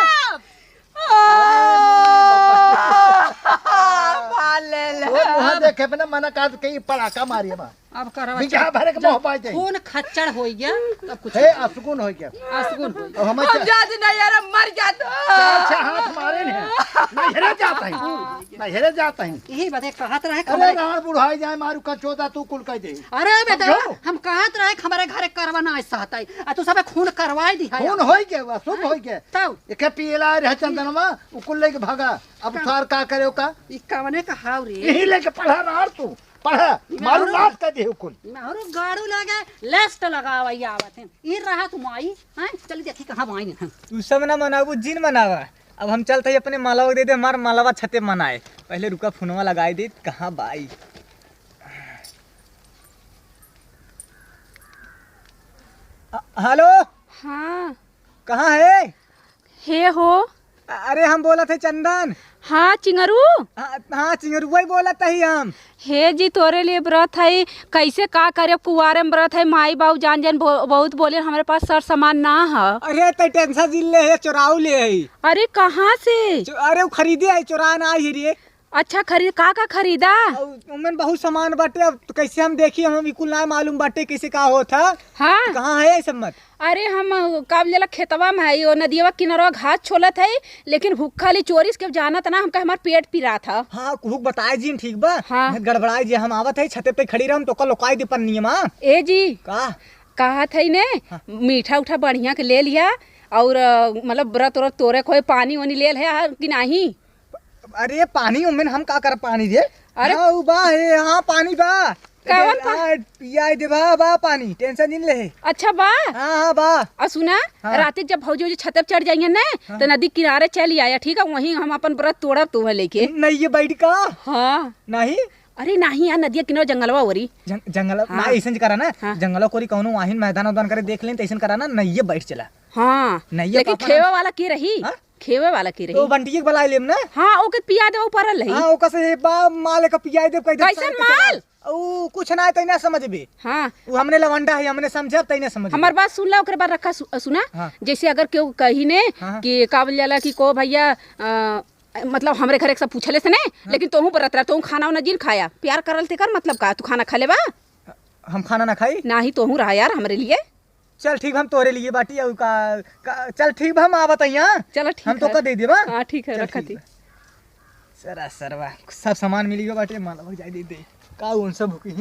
देखे बिना मना कर के पड़ाका मारिए बा अब करवा बिजहा भरे के मोह पाई जाई खून खच्चड़ हो गया तब कुछ हे असगुन हो गया असगुन हो अब हम अब जा नहीं यार मर जा तो अच्छा हाथ मारे ने नहीं हेरे जाता है नहीं हेरे जाता है यही बातें कहत रहे अरे हमारे राण बुढ़ाई जाए मारू का चोदा तू कुल कह दे अरे बेटा समझो। हम कहत रहे हमारे घरे करवा ना ऐसा होता है आ तू सब खून करवाई दी है खून होई के बा शुभ होई के तब एके पियला रह चंदनवा उकुल लेके भागा अब सार का करे का ई कवने का हाव रे यही लेके पढ़ा राण तू पढ़ा मारू नाच कर दे उकुल मारो गाड़ू लगे लेस्ट लगावई आवत है ई रहा तुम आई हैं चल देखी कहां आई है तू सब ना मनाबू जिन मनावा अब हम चलते ही अपने मालावा दे दे हमार मालावा छते मनाए पहले रुका फोनवा लगाई दे कहाँ बाई हेलो हाँ कहाँ है हे हो अरे हम बोला थे चंदन हाँ चिंगरू हाँ चिंगरुआ ही बोला था ही हम हे जी तोरे लिए व्रत है कैसे का करे कुवारे में व्रत है माई बाबू जान जान बहुत बोले हमारे पास सर सामान ना है अरे तो टेंशन जिल ले है चोराऊ ले है अरे कहाँ से अरे वो खरीदे है चोरा ना ही रे अच्छा खरीद का खरीदा उनमें बहुत सामान बाटे अब तो कैसे हम देखिए हम बिल्कुल ना मालूम बाटे कैसे का होता हाँ कहाँ है ये सब मत अरे हम काबलेला खेतवा में है नदिया किनारवा घास छोलत है लेकिन भूखा ली चोरी के जानत ना हमका हमार पेट पिरा था हाँ कुछ बताए जी ठीक बा हाँ। गड़बड़ाई जी हम आवत है छते पे खड़ी रहम तो कल लोकाई दे पर नियमा ए जी का कहा थे ने मीठा उठा बढ़िया के ले लिया और मतलब व्रत व्रत तोरे कोई पानी वानी ले है कि नहीं अरे पानी उमें हम का कर पानी दे अरे हाँ उ बा है हाँ पानी बा कौन पिया दे बा पानी टेंशन नहीं ले अच्छा बा हाँ हाँ बा और सुना हाँ। रात जब भौजी छत पे चढ़ जाएंगे ना तो नदी किनारे चली आया ठीक है वहीं हम अपन व्रत तोड़ब तुम्हें लेके नहीं ये बैठ का हाँ नहीं अरे नहीं यार नदिया किनारे जंगलवा ओरी जंगल हाँ। ना ऐसा करा ना हाँ। जंगलों कोरी कौनो वाहिन मैदान उदान करे देख लें तो ऐसा करा ना नहीं ये बैठ चला हाँ नहीं, ये लेकिन पापा खेवे वाला की रही हाँ? खेवे वाला की तो रही बंटी के बलाई लेम ना हाँ ओके पिया दे ऊपर रही हाँ ओका से बा माल का पिया दे कह दे कैसन माल? ओ कुछ ना तैना समझ बे हाँ वो हमने लवंडा है हमने समझब तैना समझ हमार बात सुन ला ओकरे बाद रखा सुना हाँ। जैसे अगर केहू कही ने हाँ। कि का बोल जाला कि को भैया मतलब हमरे घरे सब पूछले से ने लेकिन तोहू बरत रहा तोहू खाना उना जिन खाया प्यार करल ते कर मतलब का तू खाना खा लेबा हम खाना ना खाई ना ही तोहू रहा यार हमरे लिए चल ठीक हम तोरे लिए बाटी और चल ठीक हम आवत यहाँ चलो ठीक हम तो है। का दे देबा हाँ ठीक है चल रखा ठीक थी बा। सरा सरवा सब सामान मिली गयो बाटे मालवा जाई दे का उन सब भूखी